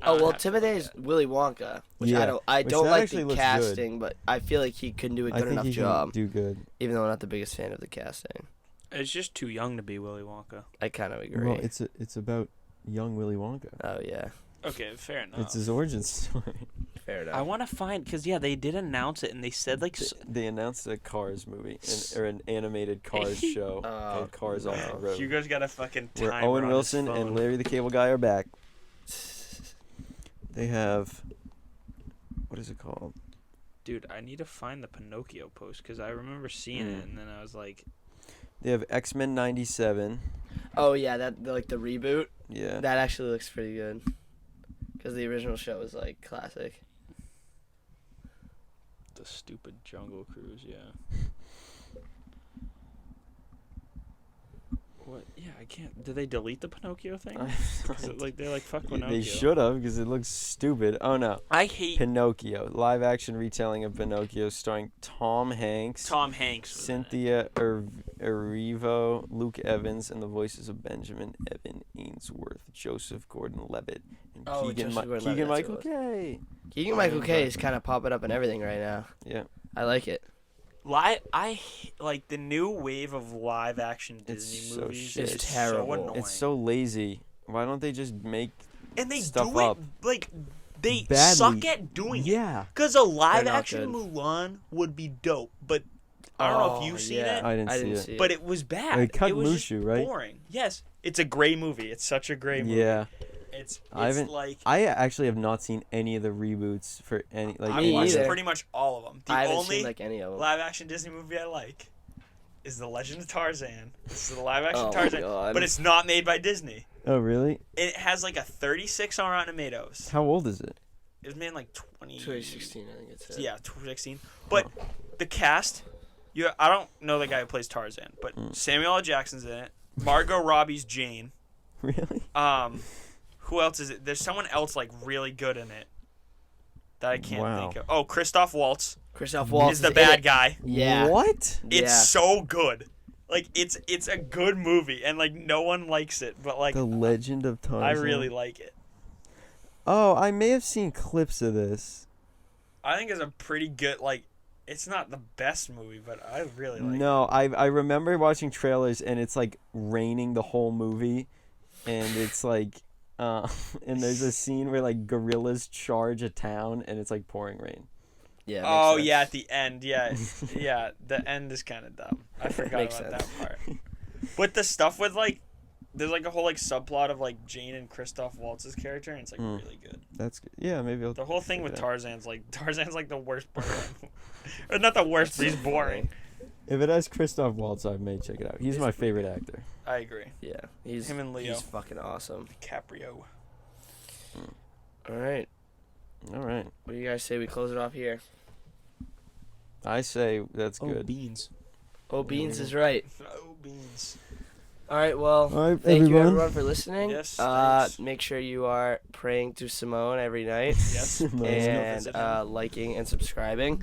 Oh well, Timothy's Willy Wonka, which I don't like the casting, but I feel like he couldn't do a good enough job. Do good, even though I'm not the biggest fan of the casting. It's just too young to be Willy Wonka. I kind of agree. Well, it's about young Willy Wonka. Oh yeah. Okay, fair enough. It's his origin story. Fair enough. I want to find because they did announce it and they said like they announced a Cars movie or an animated Cars show called Cars Off the Road. You guys got a fucking timer where Owen on Wilson his phone. and Larry the Cable Guy are back. They have, what is it called? Dude, I need to find the Pinocchio post because I remember seeing it and then I was like, they have X-Men '97. Oh yeah, that like the reboot. Yeah. That actually looks pretty good. Because the original show was like classic. the stupid Jungle Cruise, yeah. What? Yeah, I can't. Did they delete the Pinocchio thing? They're like fuck Pinocchio. They should have because it looks stupid. Oh no. I hate Pinocchio, live action retelling of Pinocchio starring Tom Hanks, Cynthia Erivo, Luke Evans, and the voices of Benjamin Evan Ainsworth, Joseph Gordon-Levitt, and Keegan-Michael Kay. Keegan-Michael Kay is kind of popping up in everything right now. Yeah. I like it. I like the new wave of live action Disney so movies. shit. Is It's terrible. So annoying. It's so lazy. Why don't they just make and they stuff do up? it like they Badly. suck at doing it. Yeah. Because a live They're not action good. Mulan would be dope, but I don't know if you've seen it. I didn't see it. But it was bad. They cut it was Mushu, just right? boring. Yes, it's a gray movie. It's such a gray movie. Yeah. It's I actually have not seen any of the reboots for any like. I watched either. pretty much all of them. The I haven't only seen like any of them. live action Disney movie I like is The Legend of Tarzan. This is the live action Oh my Tarzan, God. but it's not made by Disney. Oh really? It has like a 36 on Rotten Tomatoes. How old is it? It was made in like 2016, I think it's. Yeah, 2016. But the cast, I don't know the guy who plays Tarzan, but Samuel L. Jackson's in it. Margot Robbie's Jane. Really? Who else is it? There's someone else like really good in it that I can't think of. Oh, Christoph Waltz. Christoph Waltz is the bad guy. Yeah. What? It's so good. Like it's a good movie and like no one likes it, but like The Legend of Tarzan. I really like it. Oh, I may have seen clips of this. I think it's a pretty good like. It's not the best movie, but I really like it. No, I remember watching trailers and it's like raining the whole movie, and it's like, and there's a scene where like gorillas charge a town and it's like pouring rain. Yeah. Oh yeah, at the end, yeah, yeah. The end is kind of dumb. I forgot Makes about sense. that part. But the stuff with like, there's like a whole like subplot of like Jane and Christoph Waltz's character, and it's like really good. That's good. Yeah, maybe I'll. The whole thing check with it out. Tarzan's like the worst part. Or not the worst, but he's boring. If it has Christoph Waltz, I may check it out. He's my favorite actor. I agree. Yeah. He's Him and Leo. He's fucking awesome. DiCaprio. All right. All right. What do you guys say we close it off here? I say that's Oh, good. beans. Oh, Beans is right. Oh, beans. All right. Well, All right, thank you everyone. everyone for listening. Yes, thanks. Make sure you are praying to Simone every night. Yes. And visit him. liking and subscribing.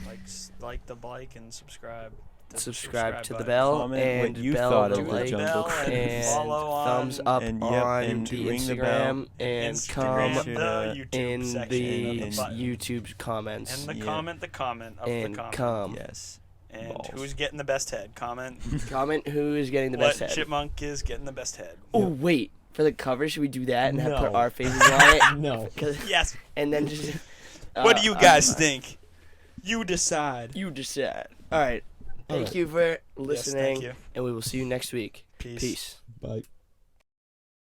Like the like and subscribe. Subscribe to the button. bell Comment and what you bell thought the of the like Jungle Bell Cruise. and follow on thumbs up and, on and the ring the Instagram bell. and Instagram, come the YouTube in section the of the button. YouTube comments And the Yeah. comment of and the comment. come. Yes. And Balls. who's getting the best head? Comment. Comment who is getting the what best head. chipmunk is getting the best head. Oh wait, for the cover, should we do that and have put No. our faces on it? No. 'Cause- Yes. and then just. What do you guys think? You decide. You decide. All right. Thank right. you for Yes, listening, thank you. and we will see you next week. Peace. Peace. Bye.